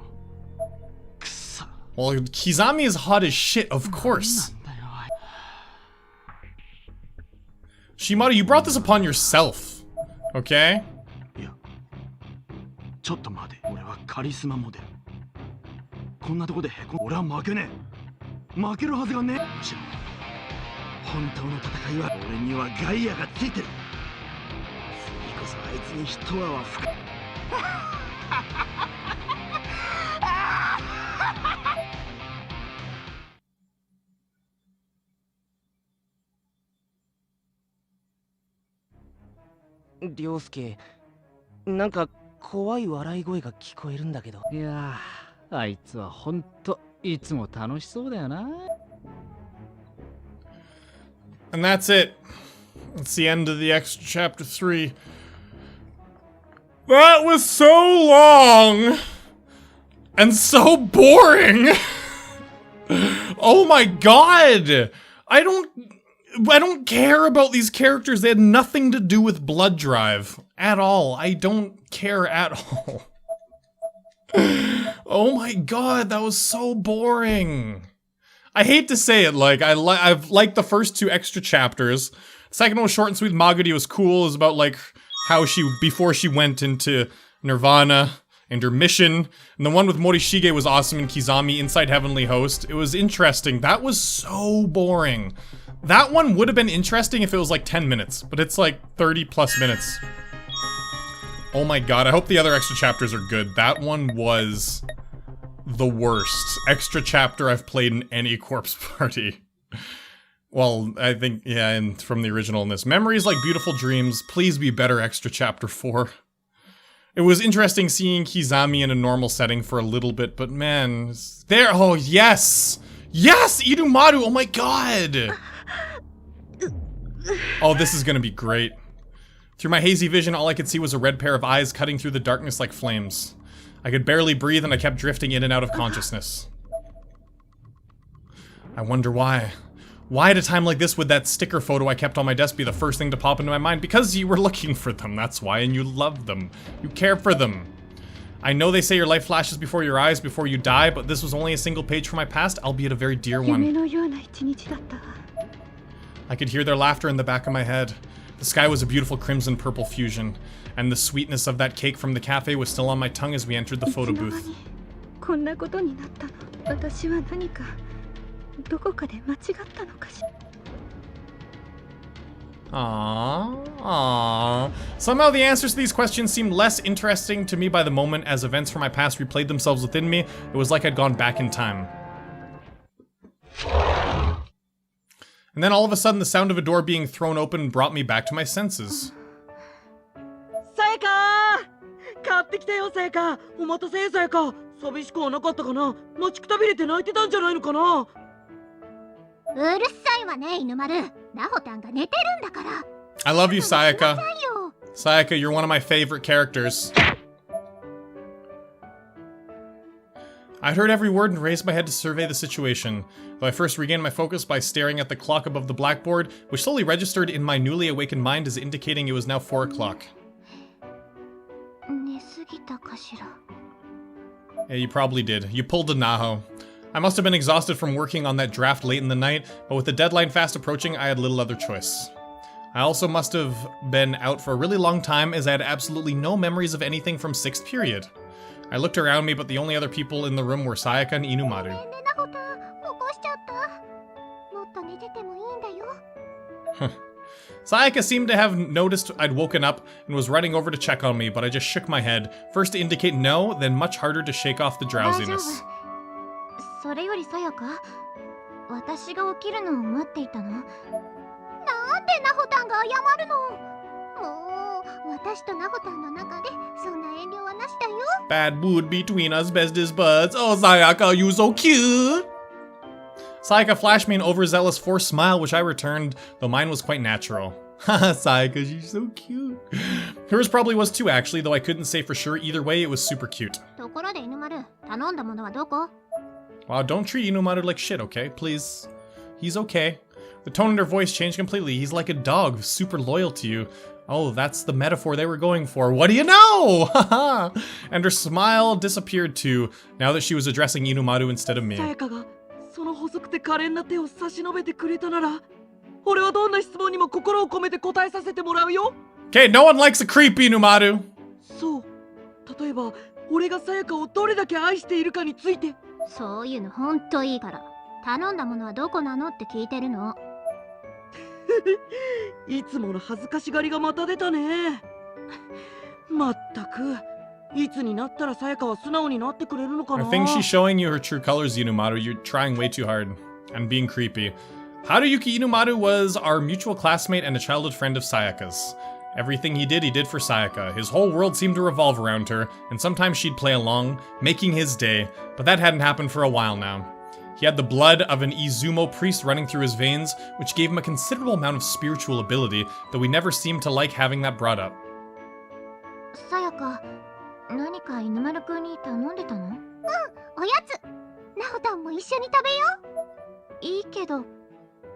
S4: くそ。
S1: Well, Kizami is hot as shit, of course.
S4: なんだよ。
S1: Shimada, you brought this upon yourself. Okay?
S4: いや、ちょっと待て。俺はカリスマモデル。こんなとこでへこん。俺は負けねえ。負けるはずがねえ。むしろ本当の戦いは俺にはガイアがついてる。次こそあいつに一泡吹く。
S3: 涼介、なんか怖い笑い声が聞こえるんだけど。
S2: いやー、あいつはほんといつも楽しそうだよな。
S1: And that's it. It's the end of the extra chapter 3. That was so long and so boring. Oh my god. I don't care about these characters. They had nothing to do with blood drive at all. I don't care at all. Oh my god, that was so boring. I hate to say it, like, I've liked the first 2 extra chapters. The second one was short and sweet. Maguri was cool. It was about, like, how before she went into Nirvana and her mission. And the one with Morishige was awesome, and Kizami, Inside Heavenly Host. It was interesting. That was so boring. That one would have been interesting if it was, like, 10 minutes. But it's, like, 30 plus minutes. Oh my god, I hope the other extra chapters are good. That one was the worst extra chapter I've played in any Corpse Party. Well, I think, yeah, and from the original in this. Memories like beautiful dreams, please be better extra chapter 4. It was interesting seeing Kizami in a normal setting for a little bit, but man, there, oh yes! Yes, Irumaru, oh my god! Oh, this is gonna be great. Through my hazy vision, all I could see was a red pair of eyes cutting through the darkness like flames. I could barely breathe and I kept drifting in and out of consciousness. I wonder why. Why at a time like this would that sticker photo I kept on my desk be the first thing to pop into my mind? Because you were looking for them, that's why, and you love them. You care for them. I know they say your life flashes before your eyes before you die, but this was only a single page from my past, albeit a very dear one. I could hear their laughter in the back of my head. The sky was a beautiful crimson-purple fusion, and the sweetness of that cake from the cafe was still on my tongue as we entered the photo booth. Aww. Somehow the answers to these questions seemed less interesting to me by the moment as events from my past replayed themselves within me. It was like I'd gone back in time. And then all of a sudden the sound of a door being thrown open brought me back to my senses.
S8: Sayaka! 買ってきたよ、Sayaka! お待たせ、Sayaka! 寂しくはなかったかな？待ちくたびれて泣いてたんじゃないのかな？
S6: うるさいわね、犬丸。ナホタンが寝てるんだから。
S1: I love you, Sayaka. Sayaka, you're one of my favorite characters. I heard every word and raised my head to survey the situation, though I first regained my focus by staring at the clock above the blackboard, which slowly registered in my newly awakened mind as indicating it was now 4 o'clock. Yeah, you probably did. You pulled a Naho. I must have been exhausted from working on that draft late in the night, but with the deadline fast approaching, I had little other choice. I also must have been out for a really long time, as I had absolutely no memories of anything from 6th period. I looked around me, but the only other people in the room were Sayaka and Inumaru. Sayaka seemed to have noticed I'd woken up and was running over to check on me, but I just shook my head, first to indicate no, then much harder to shake off the drowsiness.
S6: それよりさやか、私が起きるのを待っていたの？なんでナホタンが謝るの？もう私とナホタンの中でそんな遠慮はなしだよ。
S1: Bad mood between us, best as buds. Oh, Sayaka, you so cute. Sayaka flashed me an overzealous forced smile, which I returned, though mine was quite natural. Haha, Sayaka, she's so cute. Hers probably was too, actually, though I couldn't say for sure. Either way, it was super cute.
S6: ところで犬丸、頼んだものはどこ？
S1: Wow, don't treat Inumaru like shit, okay? Please. He's okay. The tone in her voice changed completely. He's like a dog, super loyal to you. Oh, that's the metaphor they were going for. What do you know? Haha! And her smile disappeared too, now that she was addressing Inumaru instead of me.
S8: その細くて可憐な手を差し伸べてくれたなら、俺はどんな質問にも心を込めて答えさせてもらうよ。
S1: Okay, no one likes a creep, Inumaru.
S8: そう。例えば、俺がさやかをどれだけ愛しているかについて。
S6: そういうのほんといいから。頼んだものはどこなのって聞いてるの。
S8: いつもの恥ずかしがりがまた出たね。まったく。いつになったらさやかは素直になってくれるのかな。
S1: I think she's showing you her true colors, Inumaru. You're trying way too hard. And being creepy. Haruyuki Inumaru was our mutual classmate and a childhood friend of Sayaka's. Everything he did for Sayaka. His whole world seemed to revolve around her, and sometimes she'd play along, making his day, but that hadn't happened for a while now. He had the blood of an Izumo priest running through his veins, which gave him a considerable amount of spiritual ability, though we never seemed to like having that brought up.
S6: さやか、何か犬丸くんに頼んでたの？うん、おやつ。なおたんも一緒に食べよう。いいけど、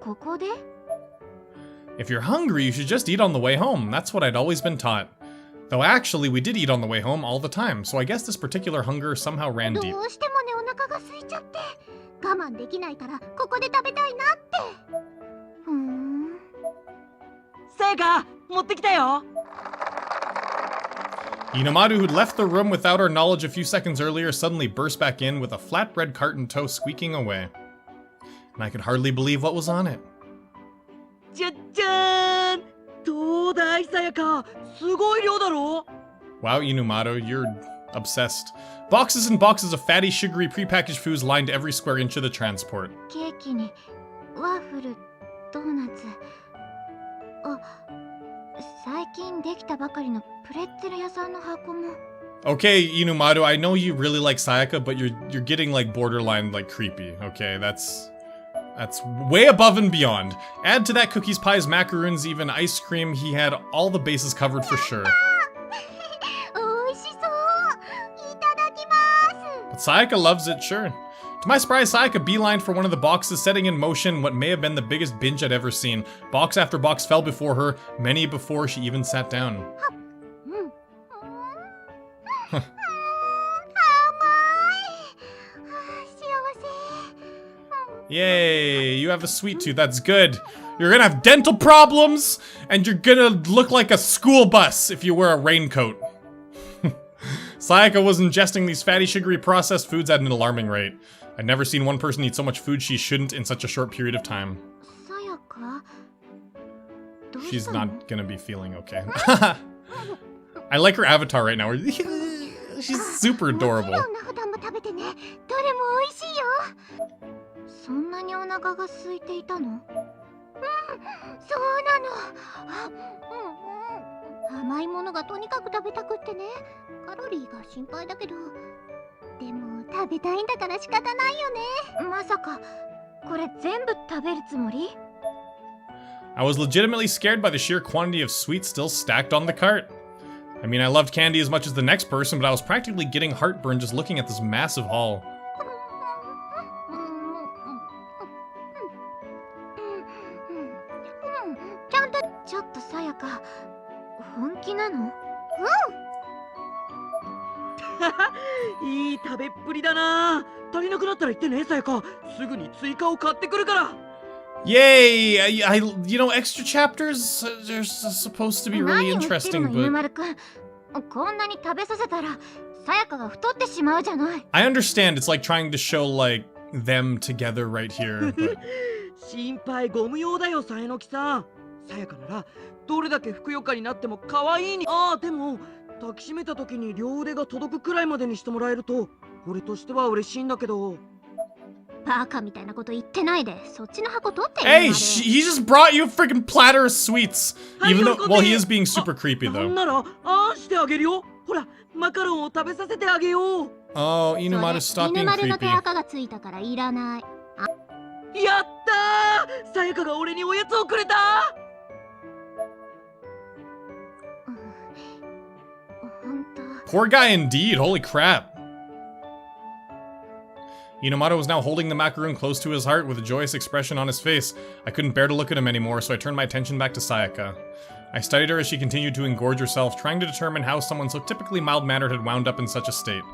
S6: ここで？
S1: If you're hungry, you should just eat on the way home. That's what I'd always been taught. Though actually, we did eat on the way home all the time, so I guess this particular hunger somehow ran deep.
S6: どうしてもね、お腹が空いちゃって。我慢できないから、ここで食べたいなって。
S8: さやか、持ってきたよ。
S1: Inamaru, who'd left the room without our knowledge a few seconds earlier, suddenly burst back in with a flatbread cart in tow squeaking away. And I could hardly believe what was on it.
S8: じゃっじゃーん。どうだい、さやか。すごい量だろ。
S1: Wow, Inumaru, you're obsessed. Boxes and boxes of fatty, sugary, prepackaged foods lined every square inch of the transport.
S6: ケーキにワッフル、ドーナツ。あ、最近できたばかりのプレッツェル屋さんの箱も。
S1: Okay, Inumaru, I know you really like Sayaka, but you're getting like borderline like creepy. Okay, that's way above and beyond. Add to that cookies, pies, macaroons, even ice cream. He had all the bases covered for sure. But Sayaka loves it, sure. To my surprise, Sayaka beelined for one of the boxes, setting in motion what may have been the biggest binge I'd ever seen. Box after box fell before her, many before she even sat down. Yay, you have a sweet tooth, that's good. You're gonna have dental problems, and you're gonna look like a school bus if you wear a raincoat. Sayaka was ingesting these fatty, sugary, processed foods at an alarming rate. I'd never seen one person eat so much food she shouldn't in such a short period of time. She's not gonna be feeling okay. I like her avatar right now. She's super adorable.
S6: そんなにお腹が空いていたの？うん、そうなの。甘いものがとにかく食べたくってね。カロリーが心配だけど。でも食べたいんだから仕方ないよね。まさかこれ全部食べるつもり？
S1: I was legitimately scared by the sheer quantity of sweets still stacked on the cart. I mean, I loved candy as much as the next person, but I was practically getting heartburn just looking at this massive haul.
S6: ちょっとさやか、本気なの？
S8: うん。いい食べっぷりだな。足りなくなったら言ってね、さやか。すぐに追加を買ってくるから。
S1: Yay! You know, extra chapters are supposed to be really interesting, but
S6: こんなに食べさせたら、さやかが太ってしまうじゃない。
S1: I understand it's like trying to show like them together right here. But...
S8: 心配ご無用だよ、さえのきさん。さやかならどれだけふくよかになっても可愛いに。ああ、でも抱きしめた時に両腕が届くくらいまでにしてもらえると俺としては嬉しいんだけど。
S6: バカみたいなこと言ってないで、そっちの箱取って。
S1: Hey, he just brought you a freaking platter of sweets. Even though, well, he is being super creepy though.
S8: なんならあんしてあげるよ。ほら、マカロンを食べさせてあげよう。
S1: Oh, Inumaru, stop being
S6: 犬丸の
S1: creepy.
S6: 手垢がついたからいらない。
S8: やったー！さやかが俺におやつをくれた。
S1: Poor guy indeed, holy crap. Inomato was now holding the macaroon close to his heart with a joyous expression on his face. I couldn't bear to look at him anymore, so I turned my attention back to Sayaka. I studied her as she continued to engorge herself, trying to determine how someone so typically mild-mannered had wound up in such a state.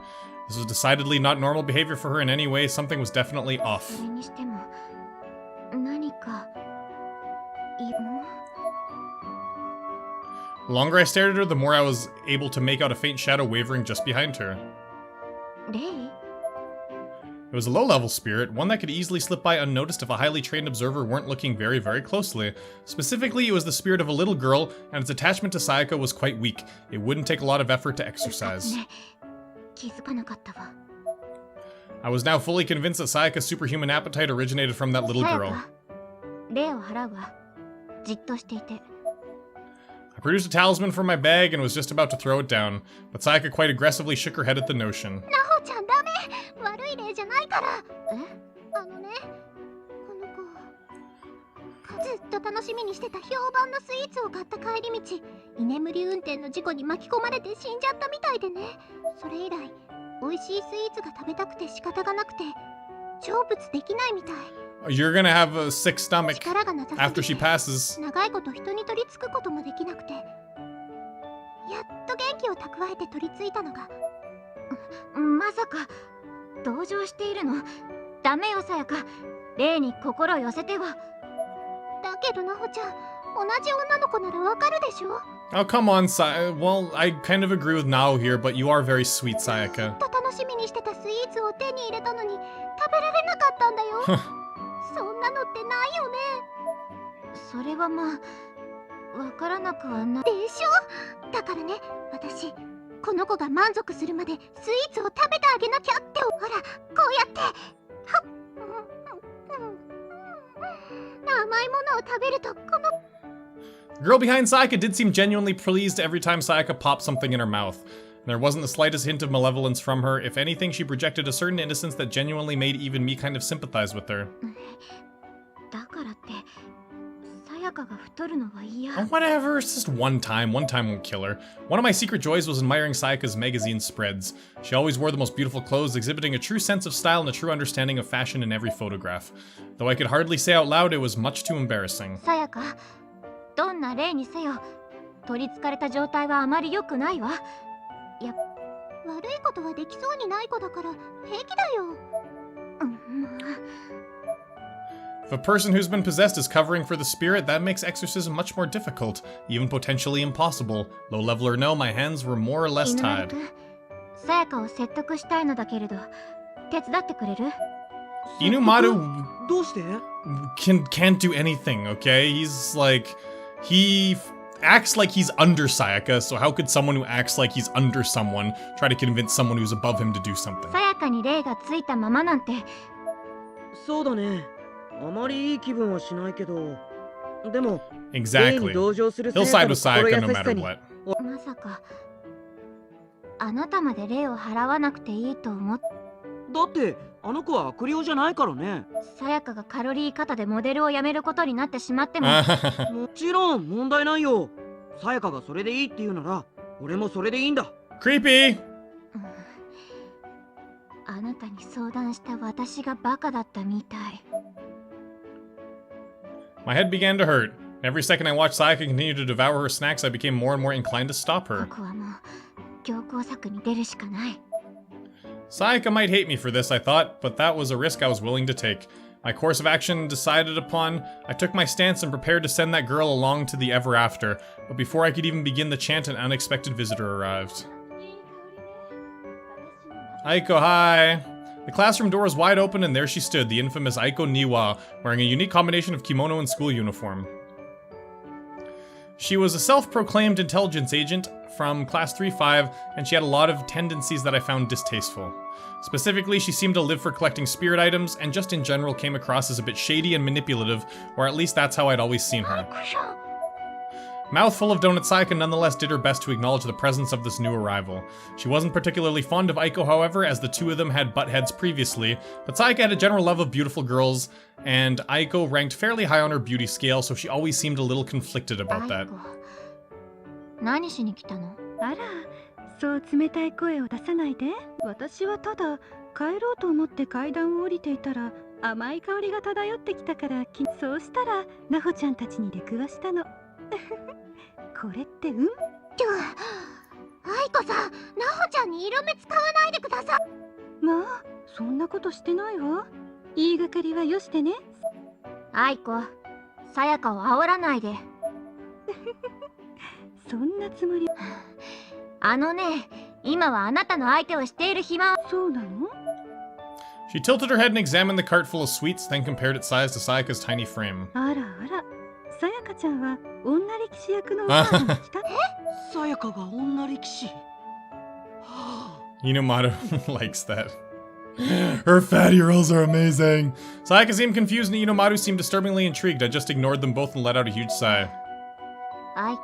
S1: This was decidedly not normal behavior for her in any way. Something was definitely off. The longer I stared at her, the more I was able to make out a faint shadow wavering just behind her. It was a low-level spirit, one that could easily slip by unnoticed if a highly trained observer weren't looking very, very closely. Specifically, it was the spirit of a little girl, and its attachment to Sayaka was quite weak. It wouldn't take a lot of effort to exercise. I was now fully convinced that Sayaka's superhuman appetite originated from that little girl. I produced a talisman from my bag and was just about to throw it down, but Sayaka quite aggressively shook her head at the notion.
S6: なほちゃんダメ。悪い例じゃないから。あのね、この子ずっと楽しみにしてた評判のスイーツを買った帰り道、居眠り運転の事故に巻き込まれて死んじゃったみたいでね。それ以来美味しいスイーツが食べたくて仕方がなくて成仏できないみたい。
S1: You're gonna have a sick stomach
S6: 力がなさ
S1: after
S6: す
S1: she
S6: ぎて
S1: passes.
S6: 長いこと人に取り付くこともできなくて、やっと元気を蓄えて取り付いたのが。まさか同情しているの？ダメよさやか、霊に心を寄せては。だけどなほちゃん、同じ女の子ならわかるでしょ。
S1: Oh, come on, well, I kind of agree with Nao here, but you are very sweet, Sayaka.
S6: と楽しみにしてたスイーツを手に入れたのに食べられなかったんだよ。そんなのってないよね。それはまあわからなくはないでしょ。だからね、私この子が満足するまでスイーツを食べてあげなきゃって。ほら、こうやってはっ、甘いものを食べるとこの
S1: The girl behind Sayaka did seem genuinely pleased every time Sayaka popped something in her mouth. There wasn't the slightest hint of malevolence from her. If anything, she projected a certain innocence that genuinely made even me kind of sympathize with her.
S6: だからってさやかが太るのは嫌。
S1: Oh, whatever, it's just one time. One time won't kill her. One of my secret joys was admiring Sayaka's magazine spreads. She always wore the most beautiful clothes, exhibiting a true sense of style and a true understanding of fashion in every photograph. Though I could hardly say out loud, it was much too embarrassing.
S6: さやか、どんな例にせよ取りつかれた状態はあまり良くないわ。悪いことはできそうにない子だから平気だよ。
S1: If a person who's been possessed is covering for the spirit, that makes exorcism much more difficult, even potentially impossible. Low level or no, my hands were more or less
S6: 犬丸
S1: tied.
S6: くん、さやかを説得したいのだけれど手伝ってくれる？
S1: Inumaru
S8: どうして？
S1: can't do anything, okay? He's like... He acts like he's under Sayaka, so how could someone who acts like he's under someone try to convince someone who's above him to do something?
S6: さやかに霊がついたままなんて。
S8: そうだね。あまりいい気分はしないけど、でも
S1: Exactly. He'll side with Sayaka no matter what.
S6: まさかあなたまで霊を払わなくていいと思っ。
S8: だってあの子は悪霊じゃないからね。
S6: さやかがカロリー過多でモデルを辞めることになってしまっても
S8: もちろん問題ないよ。さやかがそれでいいって言うなら俺もそれでいいんだ。
S1: Creepy!
S6: あなたに相談した私がバカだったみたい。
S1: My head began to hurt. Every second I watched Sayaka continue to devour her snacks, I became more and more inclined to stop her.
S6: 僕はもう強行策に出るしかない。
S1: Sayaka might hate me for this, I thought, but that was a risk I was willing to take. My course of action decided upon, I took my stance and prepared to send that girl along to the ever after. But before I could even begin the chant, an unexpected visitor arrived. Aiko, hi! The classroom door was wide open and there she stood, the infamous Aiko Niwa, wearing a unique combination of kimono and school uniform. She was a self-proclaimed intelligence agent from class 3-5, and she had a lot of tendencies that I found distasteful. Specifically, she seemed to live for collecting spirit items, and just in general came across as a bit shady and manipulative, or at least that's how I'd always seen her. Mouthful of donut, Sayaka nonetheless did her best to acknowledge the presence of this new arrival. She wasn't particularly fond of Aiko, however, as the two of them had butt heads previously, but Sayaka had a general love of beautiful girls, and Aiko ranked fairly high on her beauty scale, so she always seemed a little conflicted about that.
S6: 何しに来たの？
S9: あら、そう冷たい声を出さないで。私はただ帰ろうと思って階段を降りていたら甘い香りが漂ってきたからそうしたらなほちゃんたちに出くわしたの。これって愛
S6: 子さん、なほちゃんに色目使わないでください。
S9: まあ、そんなことしてないわ。言いがかりはよしてね。
S6: 愛子、さやかを煽らないで。
S9: そんなつもり。
S6: あのね、今はあなたの相手をしている暇は。
S9: そうなの？
S1: She tilted her head and examined the cart full of sweets, then compared its size to Sayaka's tiny frame.
S9: あらあら、さやかちゃんは女力士役のお母さんが来た。
S8: さやかが女力士。
S1: Inumaru likes that. Her fatty rolls are amazing. Sayaka seemed confused and Inumaru seemed disturbingly intrigued. I just ignored them both and let out a huge sigh.
S6: 愛子、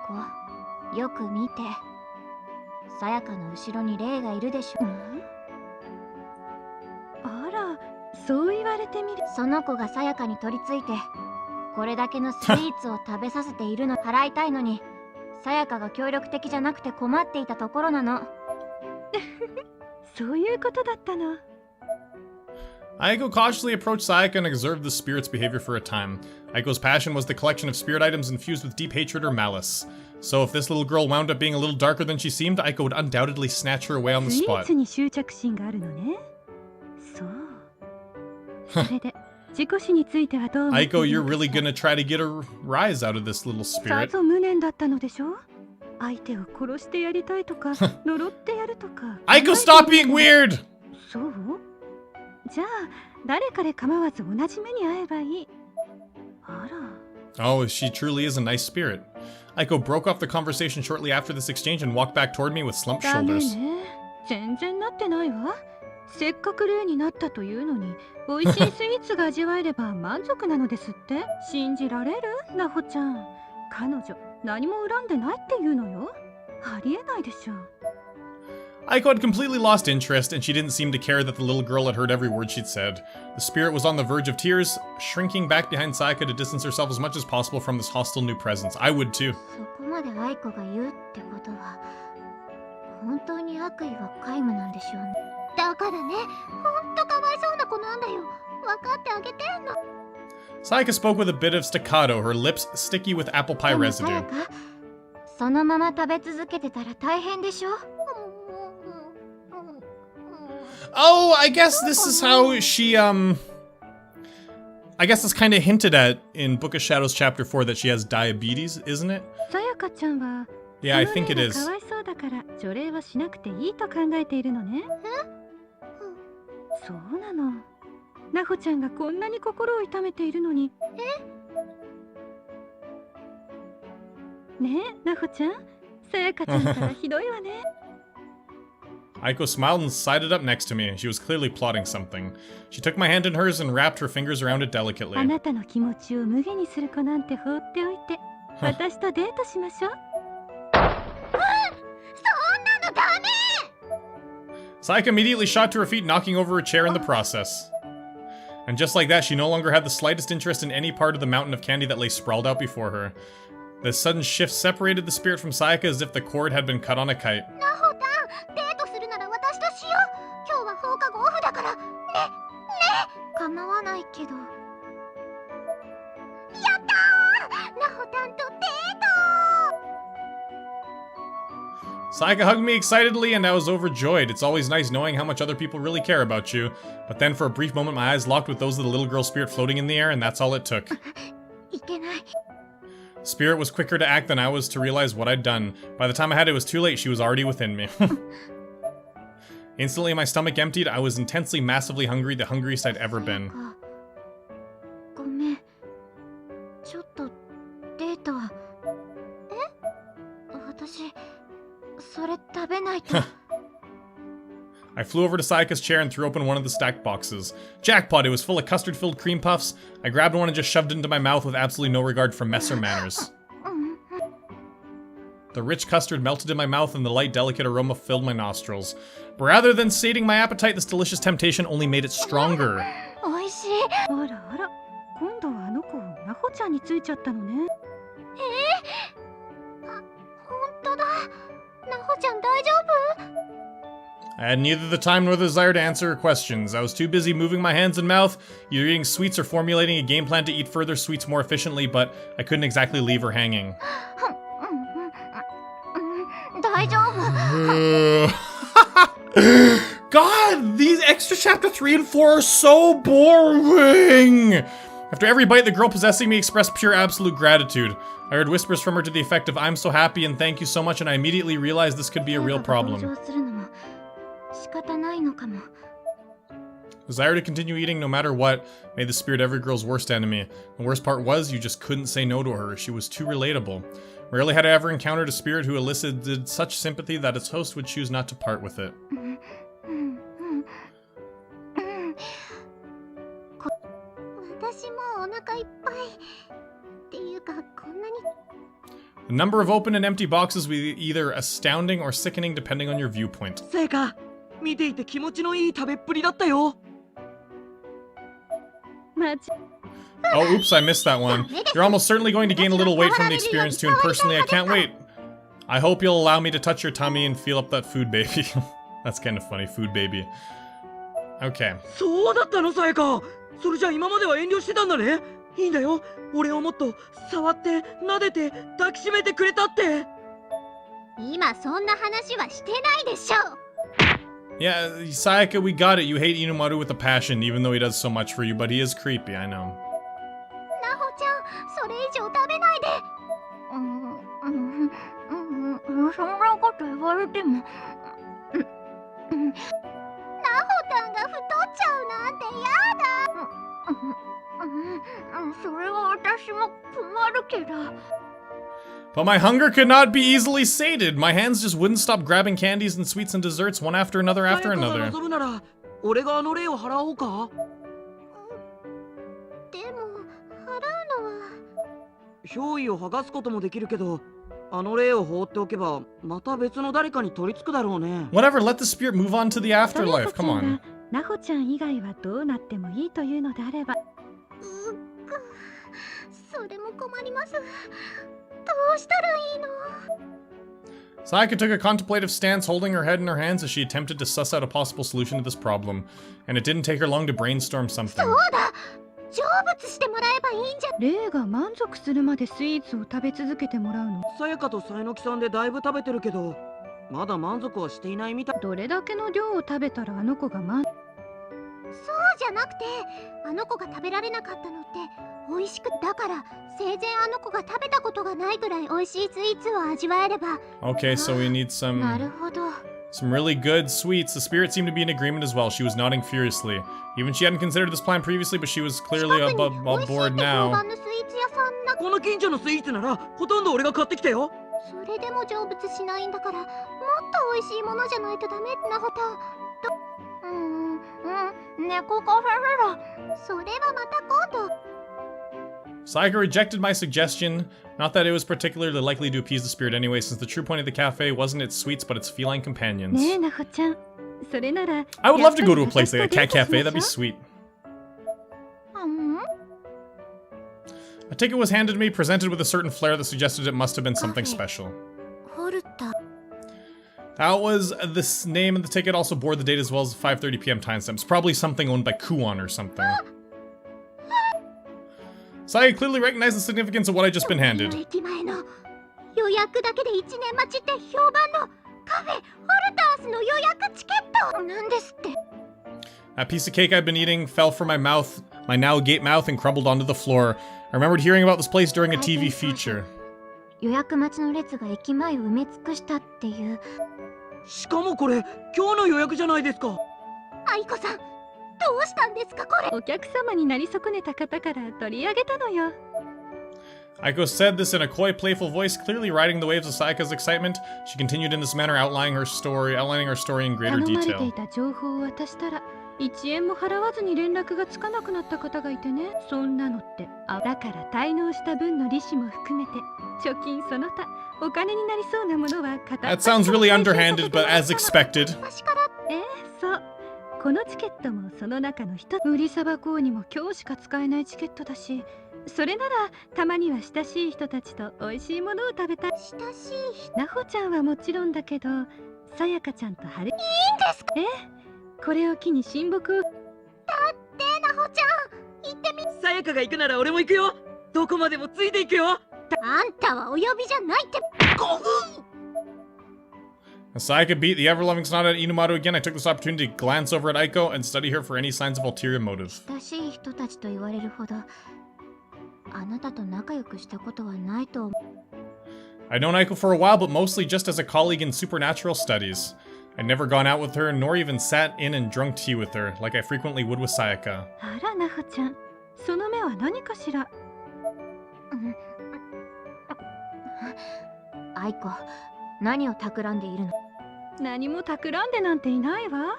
S6: よく見て。さやかの後ろに霊がいるでしょ。
S9: あら、そう言われてみる。
S6: その子がさやかに取り付いて、これだけのスイーツを食べさせているの払いたいのに、さやかが協力的じゃなくて困っていたところなの。
S9: そういうことだったの。
S1: Aiko cautiously approached Sayaka and observed the spirit's behavior for a time. Aiko's passion was the collection of spirit items infused with deep hatred or malice. So if this little girl wound up being a little darker than she seemed, Aiko would undoubtedly snatch her away on the
S9: スイー
S1: spot.
S9: ツに執着心があるのね。そう。それで、自己死についてはどう思っている
S1: Aiko,
S9: の
S1: you're
S9: かし
S1: really
S9: ら
S1: gonna try to get a rise out of this little
S9: さ
S1: spirit.
S9: ぞ無念だったのでしょ。相手を殺してやりたいとか、呪ってやるとか。
S1: Aiko, stop being weird!
S9: そう？じゃあ、誰かで構わず同じ目に遭えばいい。あら。
S1: Oh, she truly is a nice spirit. Aiko broke off the conversation shortly after this exchange and walked back toward me with slumped
S9: ダメ
S1: shoulders.
S9: ね。全然なってないわ。せっかく霊になったというのに、美味しいスイーツが味わえれば満足なのですって。信じられる？なほちゃん。彼女、何も恨んでないっていうのよ。ありえないでしょ。
S1: Aiko had completely lost interest, and she didn't seem to care that the little girl had heard every word she'd said. The spirit was on the verge of tears, shrinking back behind Sayaka to distance herself as much as possible from this hostile new presence. I would too.
S6: そこまで愛子が言うってことは、本当に悪意は皆無なんでしょうね。だからね、ほんとかわいそうな子なんだよ。分かってあげてんの。
S1: Sayaka spoke with a bit of staccato, her lips sticky with apple pie
S6: でも
S1: residue.
S6: さやか、そのまま食べ続けてたら大変でしょ。
S1: Oh, I guess this is how she, I guess it's kind of hinted at in Book of Shadows Chapter 4 that she has diabetes, isn't it?
S9: さやかちゃんは、
S1: Yeah, I think it
S9: そ
S1: is.
S9: の霊がかわいそうだから除霊はしなくていいと考えているのね。そうなの。なほちゃんがこんなに心を痛めているのに。ねえ、なほちゃん。さやかちゃんからひどいわね。
S1: Aiko smiled and sided up next to me. She was clearly plotting something. She took my hand in hers and wrapped her fingers around it
S9: あ
S1: delicately.
S9: なたの気持ちを無下にする子なんて放っておいて、私とデートしましょう。
S6: そんなのダメ。
S1: Sayaka immediately shot to her feet, knocking over a chair in the process. And just like that, she no longer had the slightest interest in any part of the mountain of candy that lay sprawled out before her. The sudden shift separated the spirit from Sayaka as if the cord had been cut on a kite.
S6: なほたん、デートするなら私としよう。今日は放課後オフだから。ね、構わないけど。やったー、なほたんとデート。
S1: Sayaka hugged me excitedly, and I was overjoyed. It's always nice knowing how much other people really care about you. But then for a brief moment, my eyes locked with those of the little girl spirit floating in the air, and that's all it took.
S6: いけない。
S1: Spirit was quicker to act than I was to realize what I'd done. By the time I had it was too late, she was already within me. Instantly, my stomach emptied. I was intensely, massively hungry, the hungriest I'd ever been.
S6: ごめん。ちょっとデートは。私、それ食べないと。
S1: I flew over to Sayaka's chair and threw open one of the stacked boxes. Jackpot, it was full of custard-filled cream puffs. I grabbed one and just shoved it into my mouth with absolutely no regard for mess or manners. The rich custard melted in my mouth and the light, delicate aroma filled my nostrils. But rather than sating my appetite, this delicious temptation only made it stronger.
S6: おいしい。
S9: あらあら、今度はあの子、なほちゃんについちゃったのね。
S6: ほんとだ。なほちゃん大丈夫？
S1: I had neither the time nor the desire to answer her questions. I was too busy moving my hands and mouth, either eating sweets or formulating a game plan to eat further sweets more efficiently, but I couldn't exactly leave her hanging.
S6: 大丈夫。
S1: God, these extra chapter 3 and 4 are so boring! After every bite, the girl possessing me expressed pure absolute gratitude. I heard whispers from her to the effect of, "I'm so happy and thank you so much," and I immediately realized this could be a real problem.
S6: 仕方ないのかも。
S1: Desire to continue eating no matter what made the spirit every girl's worst enemy. The worst part was, you just couldn't say no to her. She was too relatable. Rarely had I ever encountered a spirit who elicited such sympathy that its host would choose not to part with it.
S6: 私もお腹いっぱい。っていうか、こんなに。
S1: The number of open and empty boxes will be either astounding or sickening depending on your viewpoint.
S8: さやか、見ていて気持ちのいい食べっぷりだったよ。
S1: Oh, oops, I missed that one. You're almost certainly going to gain a little weight from the experience too, and personally, I can't wait. I hope you'll allow me to touch your tummy and feel up that food baby. That's kind of funny, food baby. Okay.
S8: そうだったの、さやか。それじゃ今までは遠慮してたんだね。いいんだよ。俺をもっと触って、撫でて、抱きしめてくれたって。
S6: 今そんな話はしてないでしょ。
S1: Yeah, Sayaka, we got it. You hate Inumaru with a passion, even though he does so much for you, but he is creepy, I know.
S6: なほちゃん、それ以上食べないで。そんなこと言われても。なほたんが太っちゃうなんてやだ。それは私も困るけど。
S1: But my hunger could not be easily sated. My hands just wouldn't stop grabbing candies and sweets and desserts one after another after
S8: さやか
S1: another.
S8: が望むなら、俺があの礼を払おうか。
S6: でも、払うのは。
S8: 憑依を剥がすこともできるけど、あの礼を放っておけば、また別の誰かに取り付くだろうね。
S1: Whatever, let the spirit move on to the afterlife. Come on.
S9: なほちゃん以外はどうなってもいいというのであれば。
S6: それも困ります。どうしたらいいの？
S1: Sayaka took a contemplative stance, holding her head in her hands as she attempted to suss out a possible solution to this problem. And it didn't take her long to brainstorm something.
S6: そうだ！成仏してもらえばいいんじゃ。
S9: レイが満足するまでスイーツを食べ続けてもらうの。
S8: さやかとさえのきさんでだいぶ食べてるけど、まだ満足はしていないみたい。
S9: どれだけの量を食べたらあの子が
S6: そうじゃなくて、あの子が食べられなかったのって美味しくだから生前あの子が食べたことがないぐらい美味しいスイーツを味わえれば。
S1: Okay, so we need
S6: なるほど。
S1: some really good sweets. The spirit seemed to be in agreement as well. She was nodding furiously. Even she hadn't considered this plan previously, but she was clearly on board now.
S8: この近所のスイーツならほとんど俺が買ってきたよ。
S6: それでも成仏しないんだから、もっと美味しいものじゃないとダメなほと。猫カフェラ。それはまた今度。
S1: Sayaka rejected my suggestion. Not that it was particularly likely to appease the spirit anyway, since the true point of the cafe wasn't its sweets, but its feline companions.
S9: ねえなほちゃん、それなら
S1: I would love to go to a place like a cat cafe. That'd be sweet. A ticket was handed to me, presented with a certain flair that suggested it must have been something special. That was the name of the ticket. Also bore the date as well as the 5:30 p.m. timestamps. Probably something owned by Kuon or something. Sayaka clearly recognized the significance of what I'd just been handed.
S6: 予約だけで1年待ちって評判のカフェホルタースの予約チケットなんですって。
S1: That piece of cake I'd been eating fell from my mouth, my now agape mouth, and crumbled onto the floor. I remembered hearing about this place during a TV feature.
S6: 予約待ちの列が駅前を埋め尽くしたっていう。
S8: しかもこれ今日の予約じゃないですか。
S6: 愛子さん、どうしたんですかこれ。
S9: お客様になり損ねた方から取り上げたのよ。
S1: Aiko said this in a coy, playful voice, clearly riding the waves of Sayaka's excitement. She continued in this manner, outlining her story in greater
S9: 頼まれて
S1: detail.
S9: いた情報を渡したら1円も払わずに連絡がつかなくなった方がいてね。そんなのってだから滞納した分の利子も含めて貯金その他お金になりそうなものは片っ
S1: That sounds really underhanded, but as expected.
S9: そうこのチケットもその中の一つ。売りさばこうにも今日しか使えないチケットだし、それならたまには親しい人たちと美味しいものを食べたい。
S6: 親しい人。
S9: なほちゃんはもちろんだけど、さやかちゃんとはる。いいん
S6: ですか？
S9: これを機に親睦を。
S6: だってなほちゃん、行ってみ。
S8: さやかが行くなら俺も行くよ。どこまでもついていくよ。
S6: あんたはお呼びじゃないって。5分。
S1: As Sayaka beat the ever-loving Sonata at Inumaru again, I took this opportunity to glance over at Aiko and study her for any signs of ulterior motive.
S6: 親しい人たちと言われるほど、あなたと仲良くしたことはないと思う。
S1: I'd known Aiko for a while, but mostly just as a colleague in supernatural studies. I'd never gone out with her, nor even sat in and drunk tea with her, like I frequently would with Sayaka.
S9: あらなほちゃん、その目は何かしら。
S6: 愛子、何を企んでいるの？
S9: 何も企んでなんていないわ。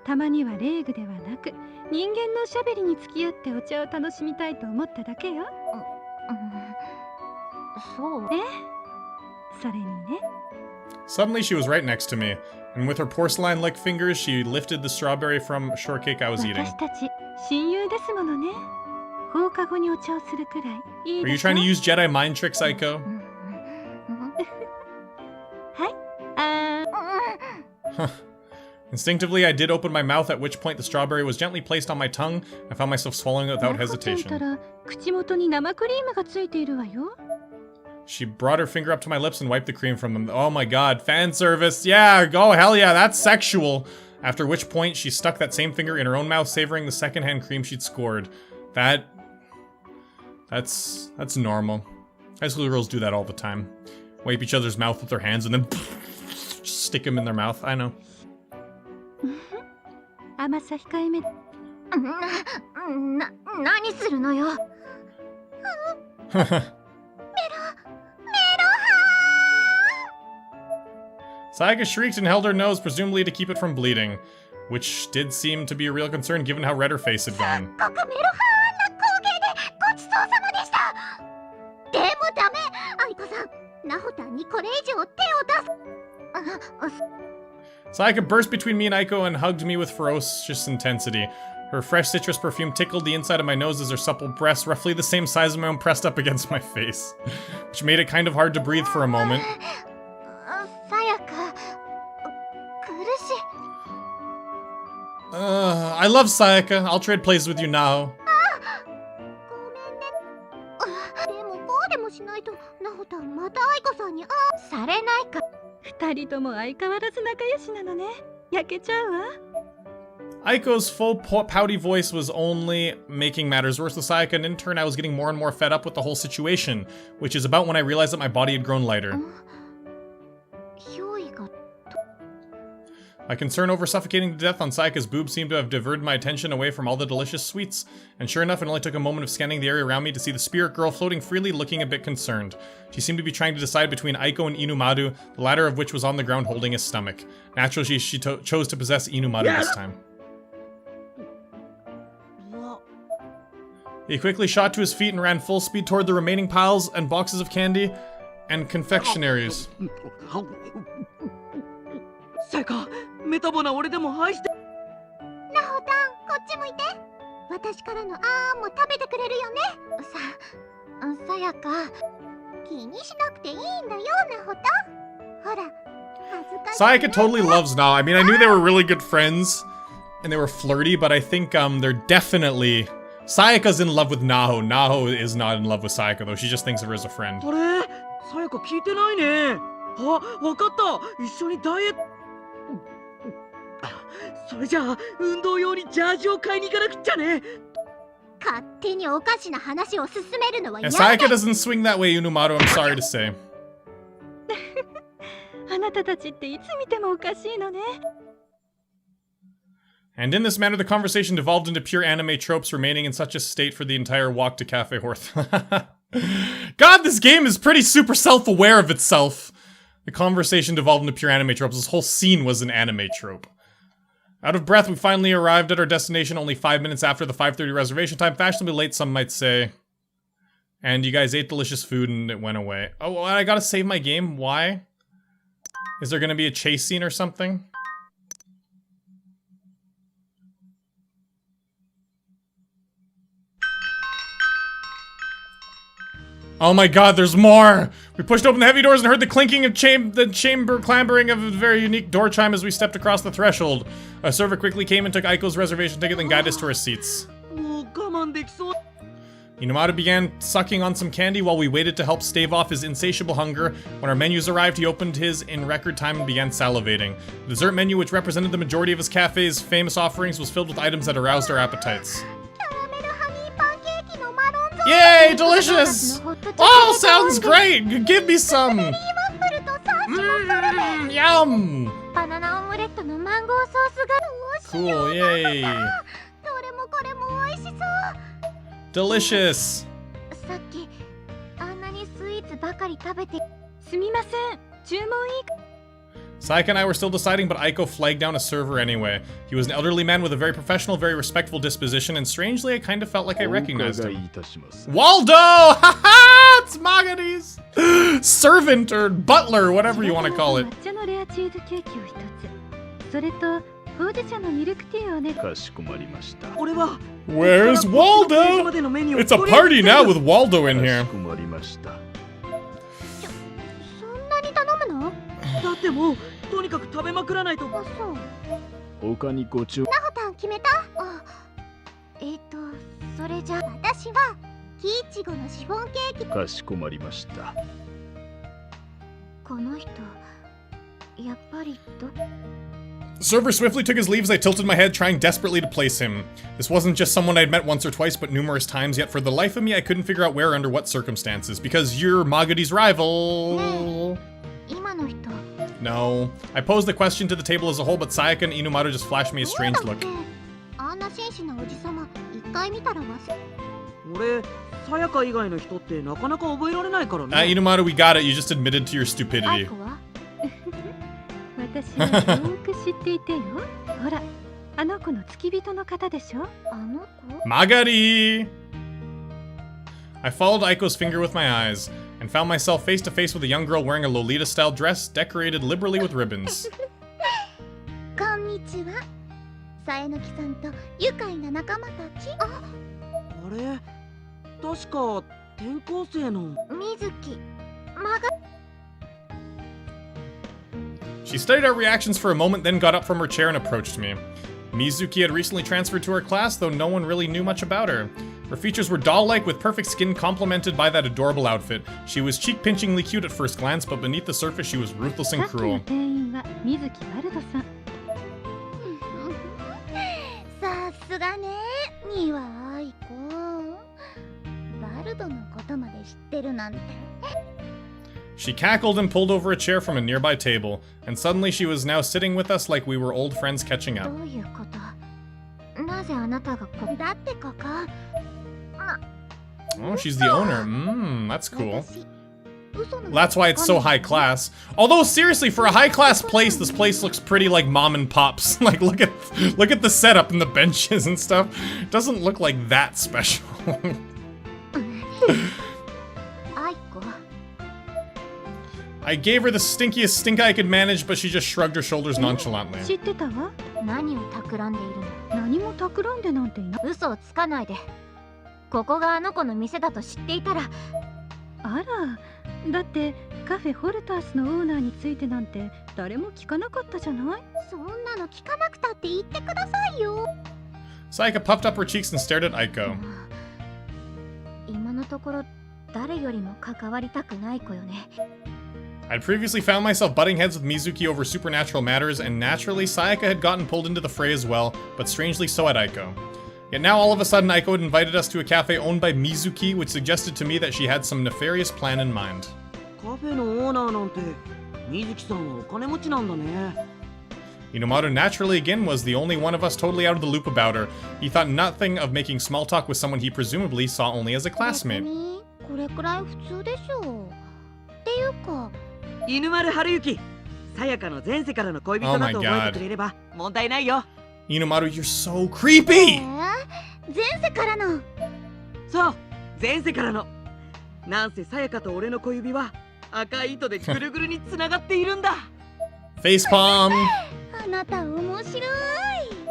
S9: たまには礼具ではなく人間のおしゃべりに付き合ってお茶を楽しみたいと思っただけよ。
S6: そう。
S9: それにね。
S1: Suddenly she was right next to me, and with her porcelain-like fingers, she lifted the strawberry from a shortcake I was eating.
S9: 私たち親友ですものね。放課後にお茶をするくらいいい
S1: Are
S9: で
S1: you
S9: しょ
S1: trying to use Jedi mind tricks, Aiko?
S9: はいあー
S1: Instinctively, I did open my mouth, at which point the strawberry was gently placed on my tongue. I found myself swallowing it without
S9: なこちゃん
S1: hesitation.
S9: たら口元に生クリームがついているわよ。
S1: She brought her finger up to my lips and wiped the cream from them. Oh my god, fan service. Yeah, go hell yeah, that's sexual. After which point, she stuck that same finger in her own mouth, savoring the secondhand cream she'd scored. That's normal. High school girls do that all the time. Wipe each other's mouth with their hands and then just stick them in their mouth. I know.
S9: 甘さ控えめ。
S6: 何するのよ。
S1: Sayaka shrieked and held her nose, presumably to keep it from bleeding, which did seem to be a real concern given how red her face had gone.
S6: ごくメロハーな光景でごちそうさまでした。でもダメ、愛子さん、ナホタンにこれ以上手を出す。
S1: Sayaka burst between me and Aiko and hugged me with ferocious intensity. Her fresh citrus perfume tickled the inside of my nose as her supple breasts, roughly the same size as my own, pressed up against my face, which made it kind of hard to breathe for a moment.
S6: さやか、苦しい。
S1: I love Sayaka. I'll trade places with you now.
S6: ごめんね。でもこうでもしないと、ナホタンまた愛子さんにされないか。
S9: 二人とも相変わらず仲良しなのね。焼けちゃうわ。
S1: Aiko's full pouty voice was only making matters worse with Sayaka, and in turn I was getting more and more fed up with the whole situation, which is about when I realized that my body had grown lighter.
S6: 憑依が
S1: My concern over suffocating to death on Sayaka's boob seemed to have diverted my attention away from all the delicious sweets, and sure enough, it only took a moment of scanning the area around me to see the spirit girl floating freely, looking a bit concerned. She seemed to be trying to decide between Aiko and Inumadu, the latter of which was on the ground holding his stomach. Naturally, she chose to possess Inumadu this time. He quickly shot to his feet and ran full speed toward the remaining piles and boxes of candy and confectionaries.
S8: さやか、メタボな俺でも愛して。
S6: ナホタン、こっち向いて。私からのあーも食べてくれるよね。さやか、気にしなくていいんだよ、ナホタン。ほら、恥ずかしい。
S1: Sayaka totally loves Nao. I mean, I knew they were really good friends and they were flirty, but I think they're definitely... Sayaka's in love with Naho. Naho is not in love with Sayaka, though. She just thinks of her as a friend.
S8: あれ、さやか聞いてないね。あ、わかった。一緒にダイエット。それじゃあ運動用にジャージを買いに行かなくっちゃね。
S6: 勝手におかしな話を進めるのは
S1: And
S6: やだ。
S1: Sayaka doesn't swing that way, Unumaru, I'm sorry to say.
S9: あなたたちっていつ見てもおかしいのね。
S1: And in this manner, the conversation devolved into pure anime tropes, remaining in such a state for the entire walk to Cafe Horth. God, this game is pretty super self-aware of itself. The conversation devolved into pure anime tropes. This whole scene was an anime trope. Out of breath, we finally arrived at our destination only 5 minutes after the 5:30 reservation time. Fashionably late, some might say. And you guys ate delicious food and it went away. Oh, I gotta save my game? Why? Is there gonna be a chase scene or something? Oh my god, there's more! We pushed open the heavy doors and heard the clinking of the chamber clambering of a very unique door chime as we stepped across the threshold. A server quickly came and took Aiko's reservation ticket and guided us to our seats.
S8: もう我慢できそう。
S1: Inumadu began sucking on some candy while we waited to help stave off his insatiable hunger. When our menus arrived, he opened his in record time and began salivating. The dessert menu, which represented the majority of his cafe's famous offerings, was filled with items that aroused our appetites. Yay, delicious! Oh, sounds great! Give me some! Yum!
S6: バナナオムレットのマンゴーソースが
S1: Cool, yay!
S6: どれもこれも美味しそう。
S1: Delicious!
S6: さっきあんなにスイーツばかり食べて。
S9: すみません。注文いいか。
S1: Sayaka and I were still deciding, but Aiko flagged down a server anyway. He was an elderly man with a very professional, very respectful disposition, and strangely, I kind of felt like I recognized him. Waldo! Haha! It's Maganes! Server servant or butler, whatever you want to call it.
S9: 抹茶のレアチーズケーキを一つ。それとほうじ茶のミルクティーをね。
S7: かしこまりました。
S8: 俺は
S1: Where's Waldo? It's a party now with Waldo in here.
S7: かしこまりました。
S6: そんなに頼むの？
S8: だってもうとにかく食べまくらないと。
S6: あ、そう。
S7: 他にご注
S6: なほたん決めた？あ、それじゃ私はキイチゴのシフォンケーキ。
S7: かしこまりました。
S6: この人やっぱり
S1: Server swiftly took his leave as I tilted my head, trying desperately to place him. This wasn't just someone I'd met once or twice, but numerous times, yet for the life of me, I couldn't figure out where or under what circumstances. Because you're Magadi's rival.
S6: 今の人。
S1: No. I posed the question to the table as a whole, but Sayaka and Inumaru just flashed me a strange look.
S6: あんな紳士なおじさま、一回見たら
S8: 俺、さやか以外の人ってなかなか覚えられないからね。
S1: Inumaru, we got it. You just admitted to your stupidity.
S9: 私はよく知っていてよ。ほら、あの子の付き人の方でしょ。
S6: あの子？
S1: Magari! I followed Aiko's finger with my eyes, and found myself face to face with a young girl wearing a Lolita-style dress decorated liberally with ribbons.
S6: こんにちは。さえのきさんと愉快な仲間たち。あ
S8: れ、確か転校生の
S6: 水木。
S1: She studied our reactions for a moment, then got up from her chair and approached me. Mizuki had recently transferred to our class, though no one really knew much about her. Her features were doll-like, with perfect skin complemented by that adorable outfit. She was cheek-pinchingly cute at first glance, but beneath the surface she was ruthless and cruel.
S6: さすがね、には愛子。バルドのことまで知ってるなんて。
S1: She cackled and pulled over a chair from a nearby table, and suddenly she was now sitting with us like we were old friends catching up.
S6: どういうこと？なぜあなたがだってここ。
S1: Oh, she's the owner. That's cool. That's why it's so high class. Although seriously, for a high class place, this place looks pretty like mom and pops. Like look at the setup and the benches and stuff. It doesn't look like that special. I gave her the stinkiest stink I could manage, but she just shrugged her shoulders nonchalantly.
S9: 知ってたわ。
S6: 何を企んでいるの？
S9: 何も企んでなんていない。
S6: 嘘をつかないで。ここがあの子の店だと知っていたら。
S9: あら、だってカフェホルタースのオーナーについてなんて誰も聞かなかったじゃない？
S6: そんなの聞かなくたって言ってくださいよ。
S1: Sayaka puffed up her cheeks and stared at Aiko.
S6: 今のところ誰よりも関わりたくない子よね。
S1: I'd previously found myself butting heads with Mizuki over supernatural matters, and naturally Sayaka had gotten pulled into the fray as well, but strangely so had Aiko. Yet now all of a sudden Aiko had invited us to a cafe owned by Mizuki, which suggested to me that she had some nefarious plan in mind.
S8: カフェのオーナーなんて水木さんはお金持ちなんだね。
S1: Inomaru naturally again was the only one of us totally out of the loop about her. He thought nothing of making small talk with someone he presumably saw only as a classmate.
S6: これくらい普通でしょう。っていうか、
S8: 犬丸春之、さやかの前世からの恋人だと覚えてくれれば問題ないよ。
S1: Inomaru, you're so creepy!
S6: 前世からの。
S8: そう、前世からの。なんせさやかと俺の小指は赤い糸でぐるぐるにつながっているんだ。
S1: Facepalm!
S6: あなた面白い。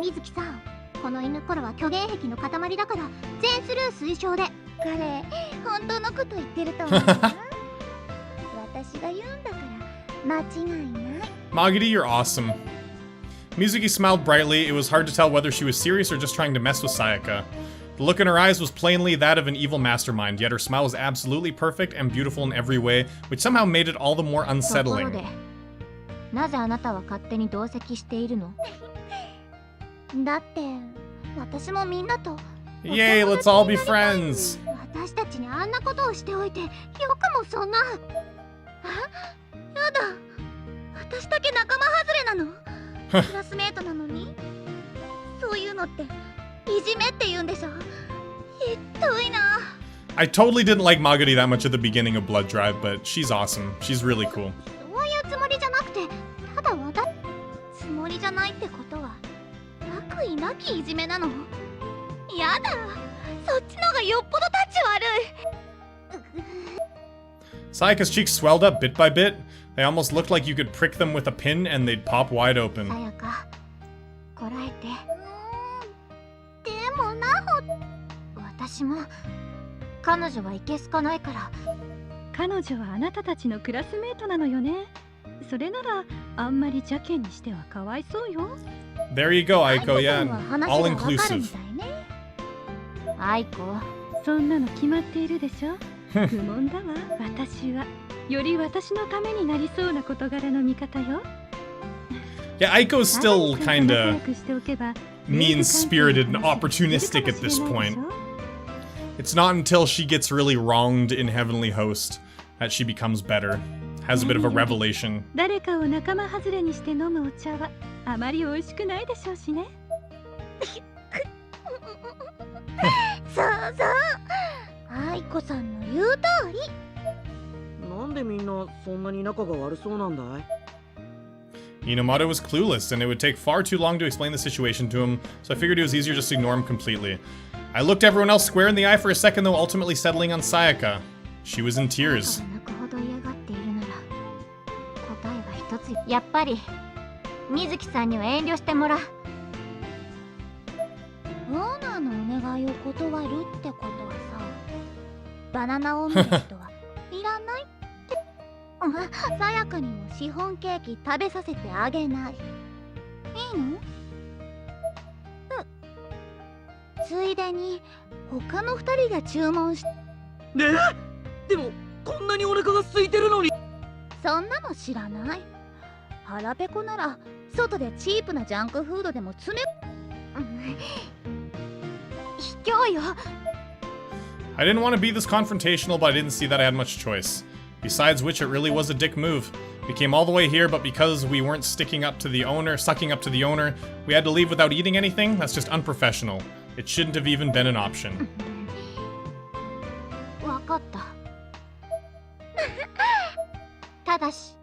S6: 水木さん、この犬コロは虚言癖の塊だから全スルー推奨で。彼、本当のこと言ってると思う。私が言うんだから間違いない。
S1: Magadi, you're awesome. Mizuki smiled brightly. It was hard to tell whether she was serious or just trying to mess with Sayaka. The look in her eyes was plainly that of an evil mastermind, yet her smile was absolutely perfect and beautiful in every way, which somehow made it all the more unsettling.
S6: ところで、なぜあなたは勝手に同席しているの？だって私もみんなと。
S1: Yay, let's all be friends!
S6: 私たちにあんなことをしておいてよくもそんな。あ、やだ、私だけ仲間外れなの？クラスメートなのに？そういうのっていじめって言うんでしょ？ひどいな。
S1: I totally didn't like Magadi that much at the beginning of Blood Drive, but she's awesome. She's really cool.
S6: そういうつもりじゃなくて、ただつもりじゃないってことは悪意なきいじめなの？やだ、そっちのがよっぽどタッチ悪い。
S1: Sayaka's cheeks swelled up bit by bit. They almost looked like you could prick them with a pin and they'd pop wide open.
S6: さやかこらえて。でもなほ、私も彼女はいけすかないから。
S9: 彼女はあなたたちのクラスメートなのよね。それならあんまり邪険にしてはかわいそうよ。
S1: There you go, Aiko. Yeah, all
S6: み
S1: inclusive.
S6: たいね。アイコ、
S9: そんなの決まっているでしょ。不問だわ。私はより私のためになりそうな事柄の味方よ。
S1: Yeah, Aiko's still
S9: 仲良
S1: kinda
S9: くしておけば
S1: mean-spirited and opportunistic at this point. It's not until she gets really wronged in Heavenly Host that she becomes better. Has a bit of a revelation.
S9: 誰かを仲間外れにして飲むお茶はあまり美味しくないでしょうしね。
S6: そうそう、アイコさんの言う通り。
S8: なんでみんなそんなに仲が悪そうなんだい？
S1: Inomoto was clueless, and it would take far too long to explain the situation to him, so I figured it was easier just to ignore him completely. I looked everyone else square in the eye for a second, though ultimately settling on Sayaka. She was in tears.
S6: 泣くほど嫌がっているなら答えは一つ。やっぱり水木さんには遠慮してもらう。オーナーのお願いを断るってことはさ、バナナオムレットはいらないって。さやかにもシフォンケーキ食べさせてあげない。いいの？ついでに他の2人が注文し。
S8: ねえ、でもこんなにお腹が空いてるのに。
S6: そんなの知らない。腹ペコなら外でチープなジャンクフードでも詰め。卑怯よ。
S1: I didn't want to be this confrontational, but I didn't see that I had much choice. Besides which, it really was a dick move. We came all the way here, but because we weren't sucking up to the owner, we had to leave without eating anything? That's just unprofessional. It shouldn't have even been an option.
S6: わかった。ただし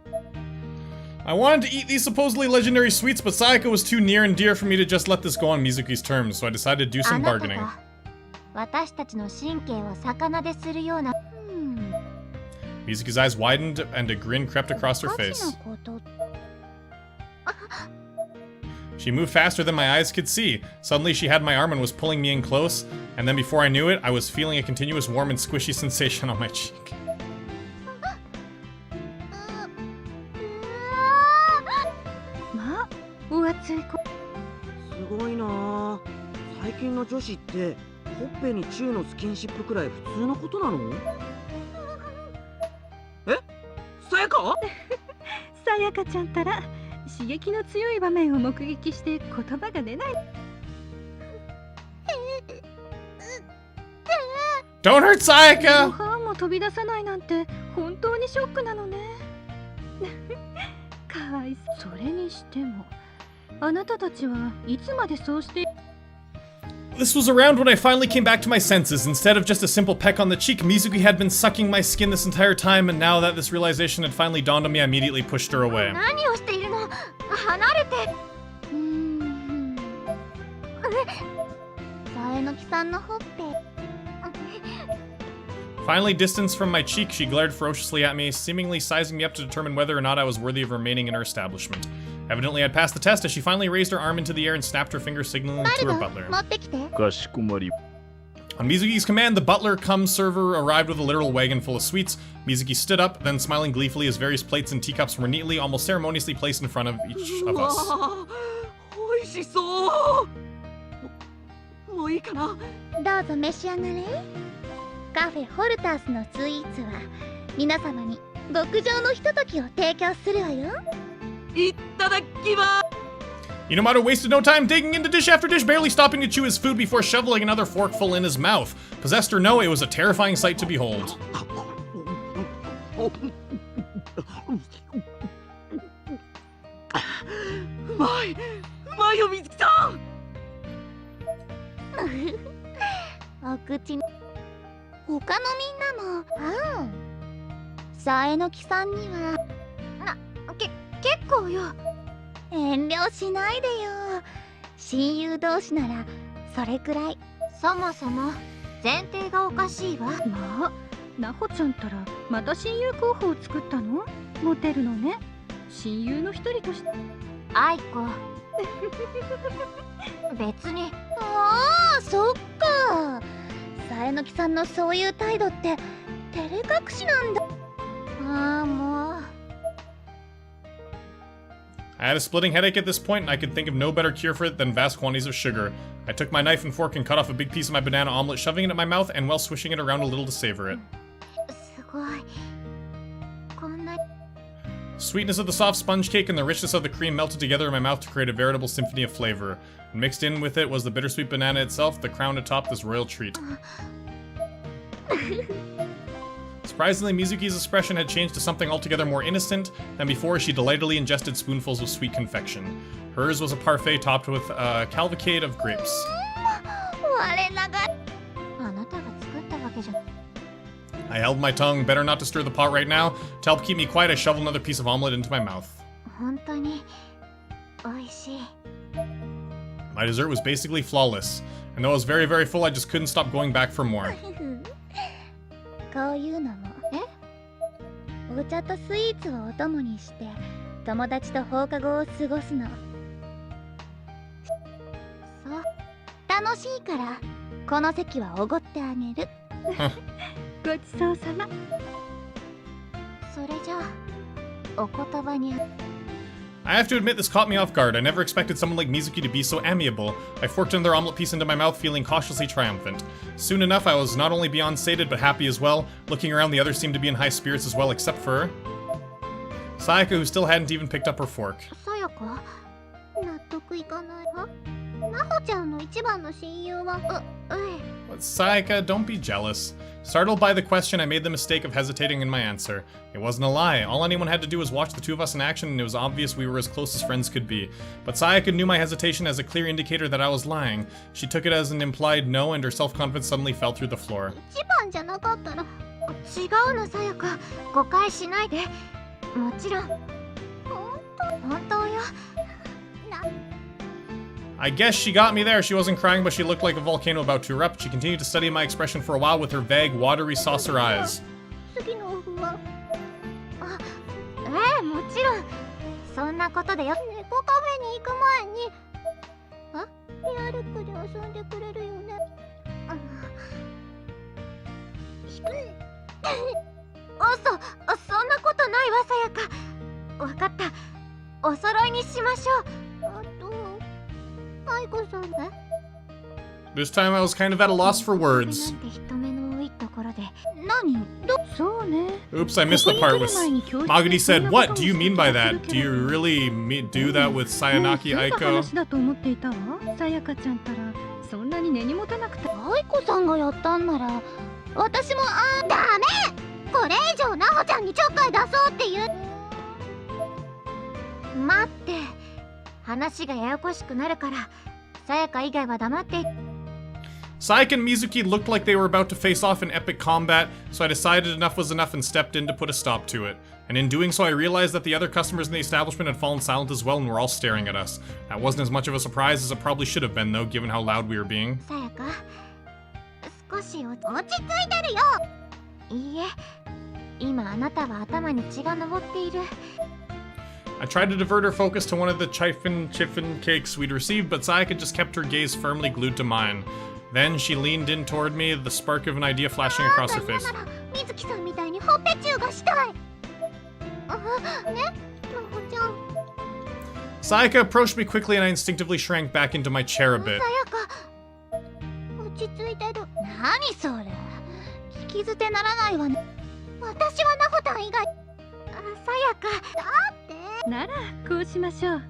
S1: I wanted to eat these supposedly legendary sweets, but Sayaka was too near and dear for me to just let this go on Mizuki's terms, so I decided to do some bargaining.
S6: 私たちの神経を逆なでするような。
S1: Mizuki's eyes widened and a grin crept across her face. She moved faster than my eyes could see. Suddenly she had my arm and was pulling me in close, and then before I knew it, I was feeling a continuous warm and squishy sensation on my cheek.
S9: まあ、お熱い
S8: すごいなあ。最近の女子ってほっぺにチューのスキンシップくらい普通のことなの？え？さやか？
S9: さやかちゃんたら刺激の強い場面を目撃して言葉が出ない。
S1: Don't hurt
S9: ご
S1: Sayaka!
S9: 飯も飛び出さないなんて本当にショックなのね。かわいそう。それにしてもあなたたちはいつまでそうして。
S1: This was around when I finally came back to my senses. Instead of just a simple peck on the cheek, Mizuki had been sucking my skin this entire time, and now that this realization had finally dawned on me, I immediately pushed her away.
S6: 何をしているの？離れて。さえのきさんのほっぺ。
S1: Finally distanced from my cheek, she glared ferociously at me, seemingly sizing me up to determine whether or not I was worthy of remaining in her establishment. Evidently, I'd passed the test as she finally raised her arm into the air and snapped her finger, signaling to her butler.
S6: 持ってきて。
S1: On Mizuki's command, the butler-cum server arrived with a literal wagon full of sweets. Mizuki stood up, then smiling gleefully as various plates and teacups were neatly, almost ceremoniously placed in front of each of us.
S8: おいしそう。もういいかな？
S6: どうぞ召し上がれ。カフェホルタースのスイーツは皆様に極上のひとときを提供するわよ。
S8: いただきます。
S1: Inomoto wasted no time digging into dish after dish, barely stopping to chew his food before shoveling another forkful in his mouth. Possessed or no, it was a terrifying sight to behold.
S8: うまい、うまいよ水木さん。
S6: お口に他のみんなもさえのきさんには結構よ。遠慮しないでよ。親友同士ならそれくらい。そもそも前提がおかしいわ。
S9: まあ、なほちゃんたらまた親友候補を作ったの？モテるのね。親友の一人として。
S6: 愛子別に。ああ、そっか。さえのきさんのそういう態度って照れ隠しなんだ。ああ、もう。
S1: I had a splitting headache at this point, and I could think of no better cure for it than vast quantities of sugar. I took my knife and fork and cut off a big piece of my banana omelet, shoving it in my mouth and while swishing it around a little to savor it.
S6: すごい。こんな。
S1: Sweetness of the soft sponge cake and the richness of the cream melted together in my mouth to create a veritable symphony of flavor. And mixed in with it was the bittersweet banana itself, the crown atop this royal treat. Surprisingly, Mizuki's expression had changed to something altogether more innocent than before as she delightedly ingested spoonfuls of sweet confection. Hers was a parfait topped with a cavalcade of grapes. I held my tongue, better not to stir the pot right now. To help keep me quiet, I shoveled another piece of omelet into my mouth. My dessert was basically flawless, and though I was very, very full, I just couldn't stop going back for more.
S6: こういうのも。お茶とスイーツをお供にして友達と放課後を過ごすの。そう、楽しいからこの席はおごってあげる。
S9: ごちそうさま。
S6: それじゃあお言葉に。
S1: I have to admit this caught me off guard. I never expected someone like Mizuki to be so amiable. I forked another omelet piece into my mouth, feeling cautiously triumphant. Soon enough, I was not only beyond sated, but happy as well. Looking around, the others seemed to be in high spirits as well, except for Sayaka, who still hadn't even picked up her fork.
S6: さやか、納得いかない。は？なほちゃんの一番の親友は、
S1: But Sayaka, don't be jealous. Startled by the question, I made the mistake of hesitating in my answer. It wasn't a lie. All anyone had to do was watch the two of us in action, and it was obvious we were as close as friends could be. But Sayaka knew my hesitation as a clear indicator that I was lying. She took it as an implied no, and her self-confidence suddenly fell through the floor.
S6: 一番じゃなかったら。違うの、さやか。誤解しないで。もちろん。本当よ。
S1: I guess she got me there. She wasn't crying, but she looked like a volcano about to erupt. She continued to study my expression for a while with her vague, watery saucer eyes.
S6: 次のオフは。もちろん。そんなことでよ。猫カフェに行く前に。リアルクで遊んでくれるよね。そんなことないわ、さやか。わかった。お揃いにしましょう。愛子さんね。
S1: This time I was kind of at a loss for words.
S6: 人目の多いところで。
S9: そうね。
S1: Oops, I missed the part with Maguri said, "What do you mean by that? Do you really do that with Sayanaki Aiko?"
S9: 話だと思っていたわ。さやかちゃんたらそんなに根に持たなくて。
S6: 愛子さんがやったんなら私もダメ。これ以上なほちゃんにちょっかい出そうっていう。待って。話がややこしくなるから、さやか以外は黙って。
S1: Sayaka and Mizuki looked like they were about to face off in epic combat, so I decided enough was enough and stepped in to put a stop to it. And in doing so, I realized that the other customers in the establishment had fallen silent as well and were all staring at us. That wasn't as much of a surprise as it probably should have been, though, given how loud we were being.
S6: さやか、少し落ち着いてるよ。いいえ、今あなたは頭に血が上っている。
S1: I tried to divert her focus to one of the chiffon cakes we'd received, but Sayaka just kept her gaze firmly glued to mine. Then she leaned in toward me, the spark of an idea flashing across her face. Sayaka approached me quickly and I instinctively shrank back into my chair a bit.
S6: 何それ。聞き捨てならないわね。私はなほたん以外。さやか。だって。
S9: ならこうしましょう。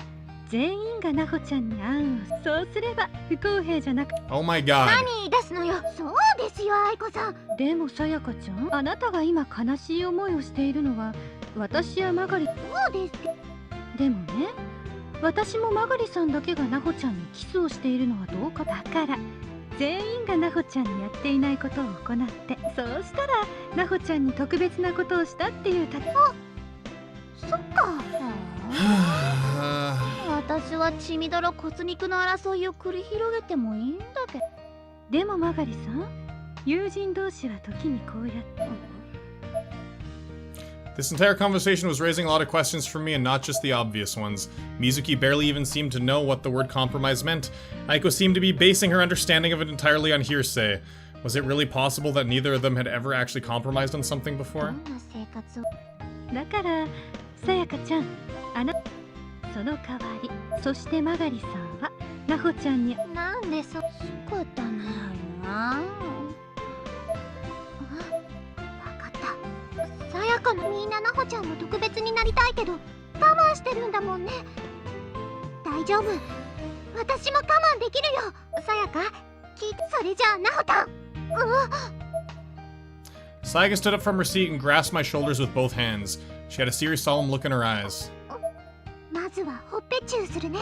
S9: 全員がなほちゃんに会う。そうすれば不公平じゃなく。
S1: Oh my god.
S6: 何言い出すのよ。そうですよ、愛子さん。
S9: でもさやかちゃん、あなたが今悲しい思いをしているのは私やマガリ。
S6: そうです。
S9: でもね、私もマガリさんだけがなほちゃんにキスをしているのはどうか。だから全員がなほちゃんにやっていないことを行って、そうしたらなほちゃんに特別なことをしたっていう
S6: そっか。私は血みどろ骨肉の争いを繰り広げてもいいんだけど。
S9: でもマガリさん、友人同士は時にこうやって。
S1: This entire conversation was raising a lot of questions for me and not just the obvious ones. Mizuki barely even seemed to know what the word compromise meant. Aiko seemed to be basing her understanding of it entirely on hearsay. Was it really possible that neither of them had ever actually compromised on something before?
S9: だからさやかちゃん、あなその代わり、そしてマガリさんはなほちゃんに
S6: なんでそうだなあ。わかった。さやかのみんななほちゃんも特別になりたいけど我慢してるんだもんね。大丈夫。私も我慢できるよ。さやか、聞いて。それじゃあなほたん。
S1: Sayaka stood up from her seat and grasped my shoulders with both hands. She had a serious, solemn look in her eyes.
S6: まずはほっぺチューするね。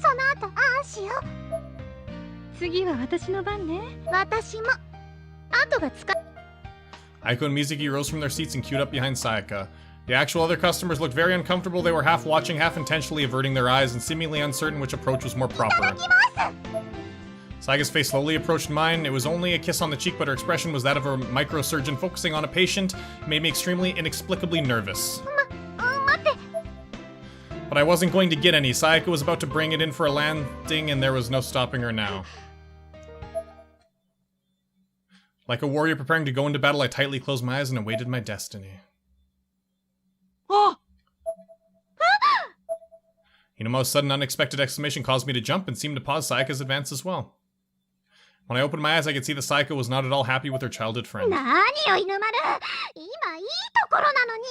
S6: その後あんしよう。
S9: 次は私の番ね。
S6: 私も。後がつか。
S1: Aiko and Mizuki rose from their seats and queued up behind Sayaka. The actual other customers looked very uncomfortable. They were half watching, half intentionally averting their eyes, and seemingly uncertain which approach was more proper. Sayaka's face slowly approached mine. It was only a kiss on the cheek, but her expression was that of a microsurgeon focusing on a patient. It made me extremely, inexplicably nervous. But I wasn't going to get any. Sayaka was about to bring it in for a landing, and there was no stopping her now. Like a warrior preparing to go into battle, I tightly closed my eyes and awaited my destiny.
S8: Oh!
S1: Inuma's sudden unexpected exclamation caused me to jump and seemed to pause Sayaka's advance as well. When I opened my eyes, I could see that Sayaka was not at all happy with her childhood friend.
S6: 何よ、犬丸。今いいところなのに。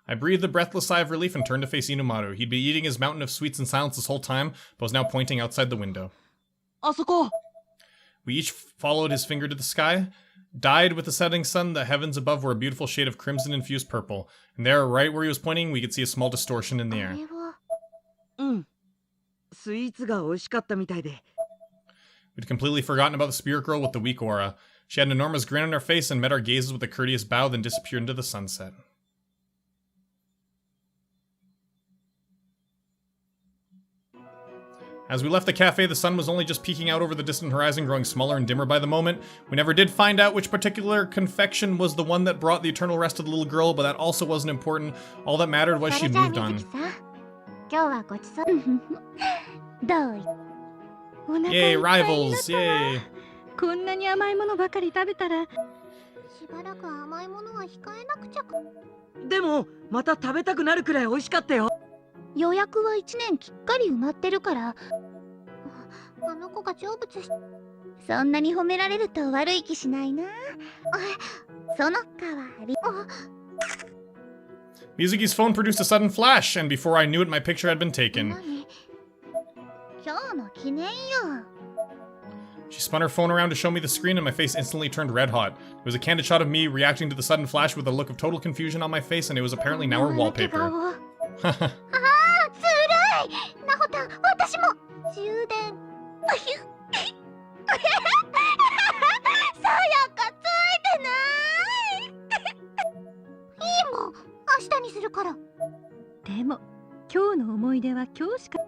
S1: I breathed a breathless sigh of relief and turned to face Inumaru. He'd been eating his mountain of sweets in silence this whole time, but was now pointing outside the window.
S8: あそこ。
S1: We each followed his finger to the sky. Dyed with the setting sun, the heavens above were a beautiful shade of crimson-infused purple. And there, right where he was pointing, we could see a small distortion in the air.
S8: うん。スイーツが美味しかったみたいで。
S1: We'd completely forgotten about the spirit girl with the weak aura. She had an enormous grin on her face and met our gazes with a courteous bow, then disappeared into the sunset. As we left the cafe, the sun was only just peeking out over the distant horizon, growing smaller and dimmer by the moment. We never did find out which particular confection was the one that brought the eternal rest to the little girl, but that also wasn't important. All that mattered was she'd moved on. Yay, rivals! Yay!
S9: こんなに甘いものばかり食べたら。
S6: しばらく甘いものは控えなくちゃ。
S8: でもまた食べたくなるくらい美味しかったよ。
S6: 予約は1年きっかり埋まってるから。あの子が成仏し。そんなに褒められると悪い気しないな。その代わり。
S1: Mizuki's phone produced a sudden flash, and before I knew it, my picture had been taken.
S6: 今日の記念よ。
S1: She spun her phone around to show me the screen, and my face instantly turned red hot. It was a candid shot of me reacting to the sudden flash with a look of total confusion on my face, and it was apparently now her wallpaper.
S6: ああ、ずるい。なほたん、私も充電。さやかついてない。いいもん、明日にするから。
S9: でも今日の思い出は今日しか。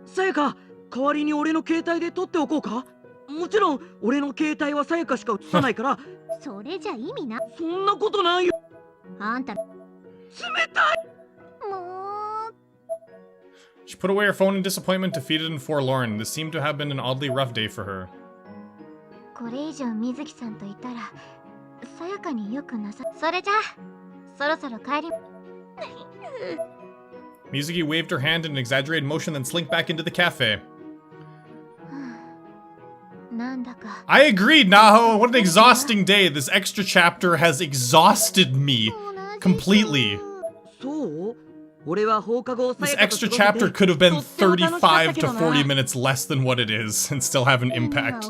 S8: さやか、代わりに俺の携帯で撮っておこうか。もちろん俺の携帯はさやかしか映さないから。
S6: それじゃ意味な。
S8: そんなことないよ。
S6: あんた冷
S8: たい。
S1: She put away her phone in disappointment, defeated and forlorn. This seemed to have been an oddly rough day for her.
S6: これ以上水木さんといたらさやかによくなさ。それじゃそろそろ帰り。
S1: Mizuki waved her hand in an exaggerated motion, then slinked back into the cafe.
S6: なんだか。
S1: I agreed, Naho! What an exhausting day! This extra chapter has exhausted me completely.
S8: そう？俺は放課後
S1: This extra chapter could have been 35 to 40 minutes less than what it is and still have an impact.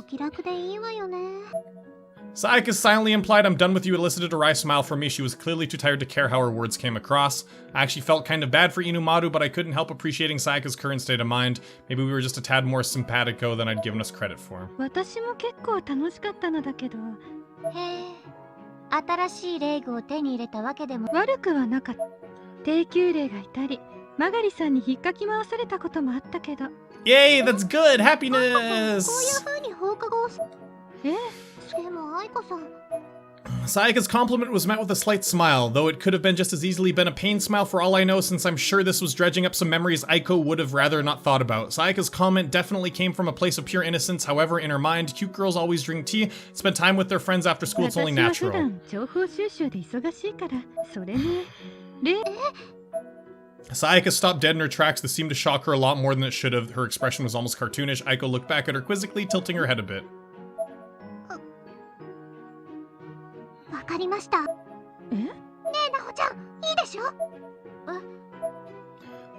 S1: Sayaka silently implied I'm done with you, elicited a wry smile from me. She was clearly too tired to care how her words came across. I actually felt kind of bad for Inumaru, but I couldn't help appreciating Sayaka's current state of mind. Maybe we were just a tad more simpatico than I'd given us credit for.
S9: 私も結構楽しかったのだけど。
S6: へえ、新しいレイグを手に入れたわけでも。
S9: 悪くはなかった。低級霊がいたり、マガリさんに引っかき回されたこともあったけど。
S1: Yay, that's good! Happiness!
S6: こういう風に放課後を。でも愛子さん。
S1: Sayaka's compliment was met with a slight smile, though it could have been just as easily been a pain smile for all I know, since I'm sure this was dredging up some memories Aiko would have rather not thought about. Sayaka's comment definitely came from a place of pure innocence. However, in her mind, cute girls always drink tea, spend time with their friends after school, it's only natural. Sayaka stopped dead in her tracks. This seemed to shock her a lot more than it should have. Her expression was almost cartoonish. Aiko looked back at her quizzically, tilting her head a bit.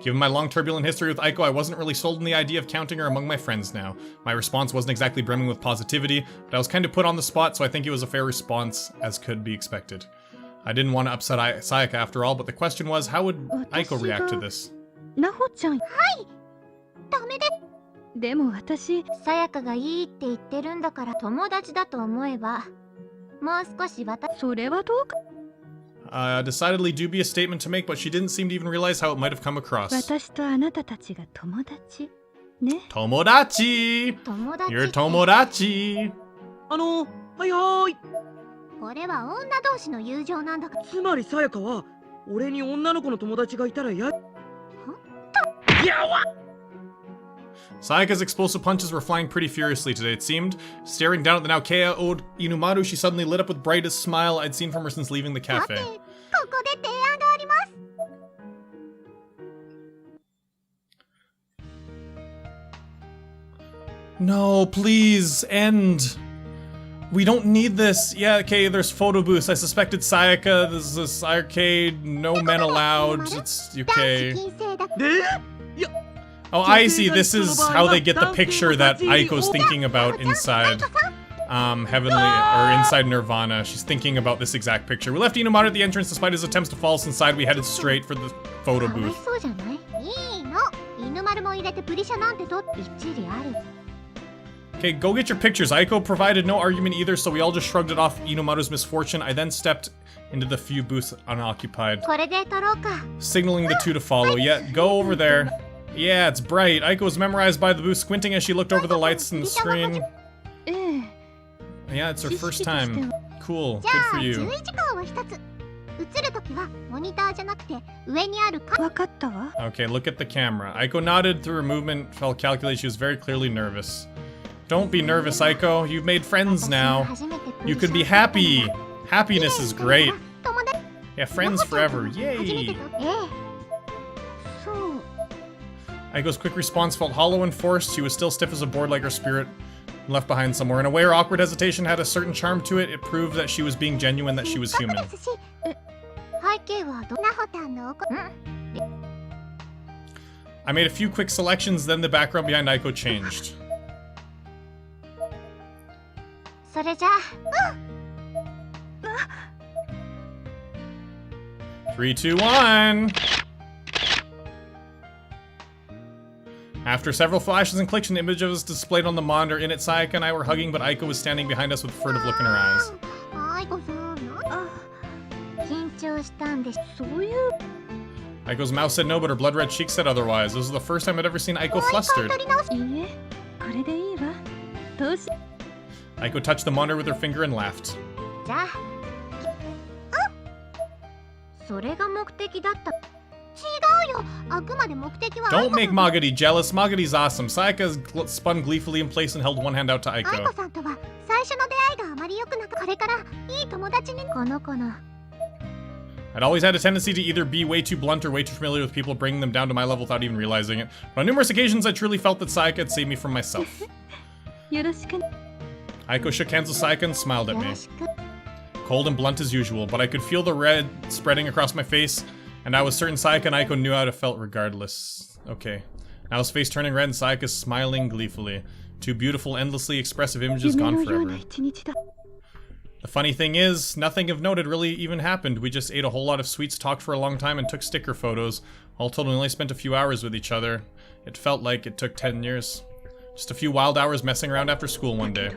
S1: Given my long turbulent history with Aiko, I wasn't really sold on the idea of counting her among my friends now. My response wasn't exactly brimming with positivity, but I was kind of put on the spot, so I think it was a fair response, as could be expected. I didn't want to upset Sayaka after all, but the question was, how would Aiko react to this? Decidedly dubious statement to make, but she didn't seem to even realize how it might have come across. Tomodachi! You're Tomodachi!
S8: はいはい。
S6: これは女同士の友情なんだから。
S8: つまりさやかは俺に女の子の友達がいたらや。
S1: Sayaka's explosive punches were flying pretty furiously today, it seemed. Staring down at the now KO'd Inumaru, she suddenly lit up with the brightest smile I'd seen from her since leaving the cafe.
S6: ここで提案があります。
S1: No, please, end. We don't need this. Yeah, okay, there's photo booths. I suspected Sayaka. This is this arcade. No men allowed. It's okay. Oh, I see. This is how they get the picture that Aiko's thinking about inside inside Nirvana. She's thinking about this exact picture. We left Inumaru at the entrance despite his attempts to follow us inside. We headed straight for the photo booth. Okay, go get your pictures. Aiko provided no argument either, so we all just shrugged it off Inumaru's misfortune. I then stepped into the few booths unoccupied, signaling the two to follow. Yeah, go over there. Yeah, it's bright. Aiko was memorized by the booth, squinting as she looked over the lights in the screen. Yeah, it's her first time. Cool, good for you. Okay, look at the camera. Aiko nodded through her movement, felt calculated. She was very clearly nervous. Don't be nervous, Aiko. You've made friends now. You can be happy. Happiness is great. Yeah, friends forever. Yay! Aiko's quick response felt hollow and forced. She was still stiff as a board like her spirit left behind somewhere. In a way, her awkward hesitation had a certain charm to it. It proved that she was being genuine, that she was human. I made a few quick selections, then the background behind Aiko changed.
S6: それじゃあ、
S1: 3, 2, 1. After several flashes and clicks, an image of us displayed on the monitor. In it, Sayaka and I were hugging, but Aiko was standing behind us with a furtive look in her eyes. Aiko's mouth said no, but her blood-red cheeks said otherwise. This was the first time I'd ever seen Aiko flustered. Aiko touched the monitor with her finger and laughed. Don't make Magari jealous. Magari's awesome. Sayaka spun gleefully in place and held one hand out to Aiko. I'd always had a tendency to either be way too blunt or way too familiar with people, bringing them down to my level without even realizing it. But on numerous occasions, I truly felt that Sayaka had saved me from myself. Aiko shook hands with Sayaka and smiled at me. Cold and blunt as usual, but I could feel the red spreading across my face, and I was certain Sayaka and Aiko knew how it felt regardless. Okay. Now his face turning red and Sayaka smiling gleefully. Two beautiful, endlessly expressive images gone forever. The funny thing is, nothing of note had really even happened. We just ate a whole lot of sweets, talked for a long time, and took sticker photos. All told, we only spent a few hours with each other. It felt like it took 10 years. Just a few wild hours messing around after school one day.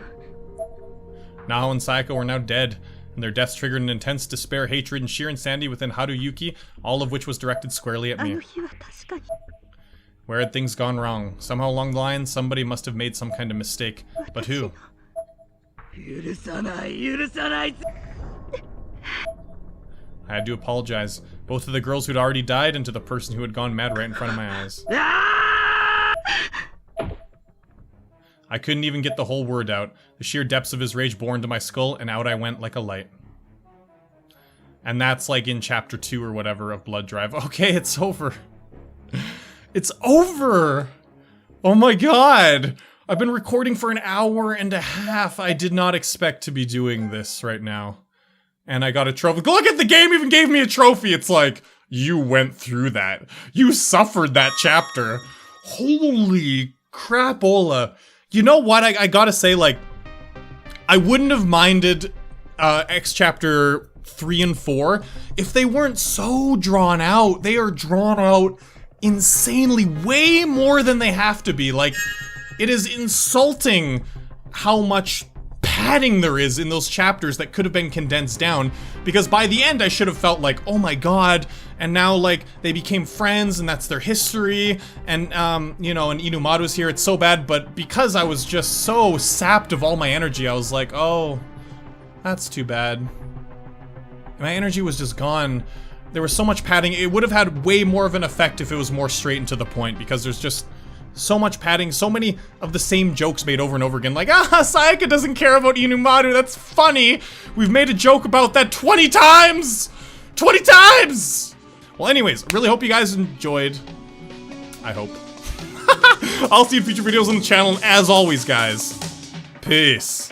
S1: Naho and Sayaka were now dead, and their deaths triggered an intense despair, hatred, and sheer insanity within Haruyuki, all of which was directed squarely at me. Where had things gone wrong? Somehow along the line, somebody must have made some kind of mistake. But who? I had to apologize, both to the girls who'd already died and to the person who had gone mad right in front of my eyes. I couldn't even get the whole word out. The sheer depths of his rage bore into my skull, and out I went like a light. And that's like in chapter 2 or whatever of Blood Drive. Okay, it's over. It's over! Oh my god! I've been recording for an hour and a half. I did not expect to be doing this right now. And I got a trophy. Look at the game even gave me a trophy! It's like, you went through that. You suffered that chapter. Holy crapola. You know what? I gotta say, like, I wouldn't have minded X chapter 3 and 4 if they weren't so drawn out. They are drawn out insanely, way more than they have to be. Like, it is insulting how much padding there is in those chapters that could have been condensed down, because by the end I should have felt like, oh my god, and now like they became friends and that's their history, and you know, and Inumaru's here, it's so bad, but because I was just so sapped of all my energy, I was like, oh, that's too bad. My energy was just gone. There was so much padding. It would have had way more of an effect if it was more straight and to the point, because there's just so much padding, so many of the same jokes made over and over again, like, Sayaka doesn't care about Inumaru, that's funny! We've made a joke about that 20 times! 20 times! Well, anyways, I really hope you guys enjoyed. I hope. I'll see you in future videos on the channel, and as always, guys, peace.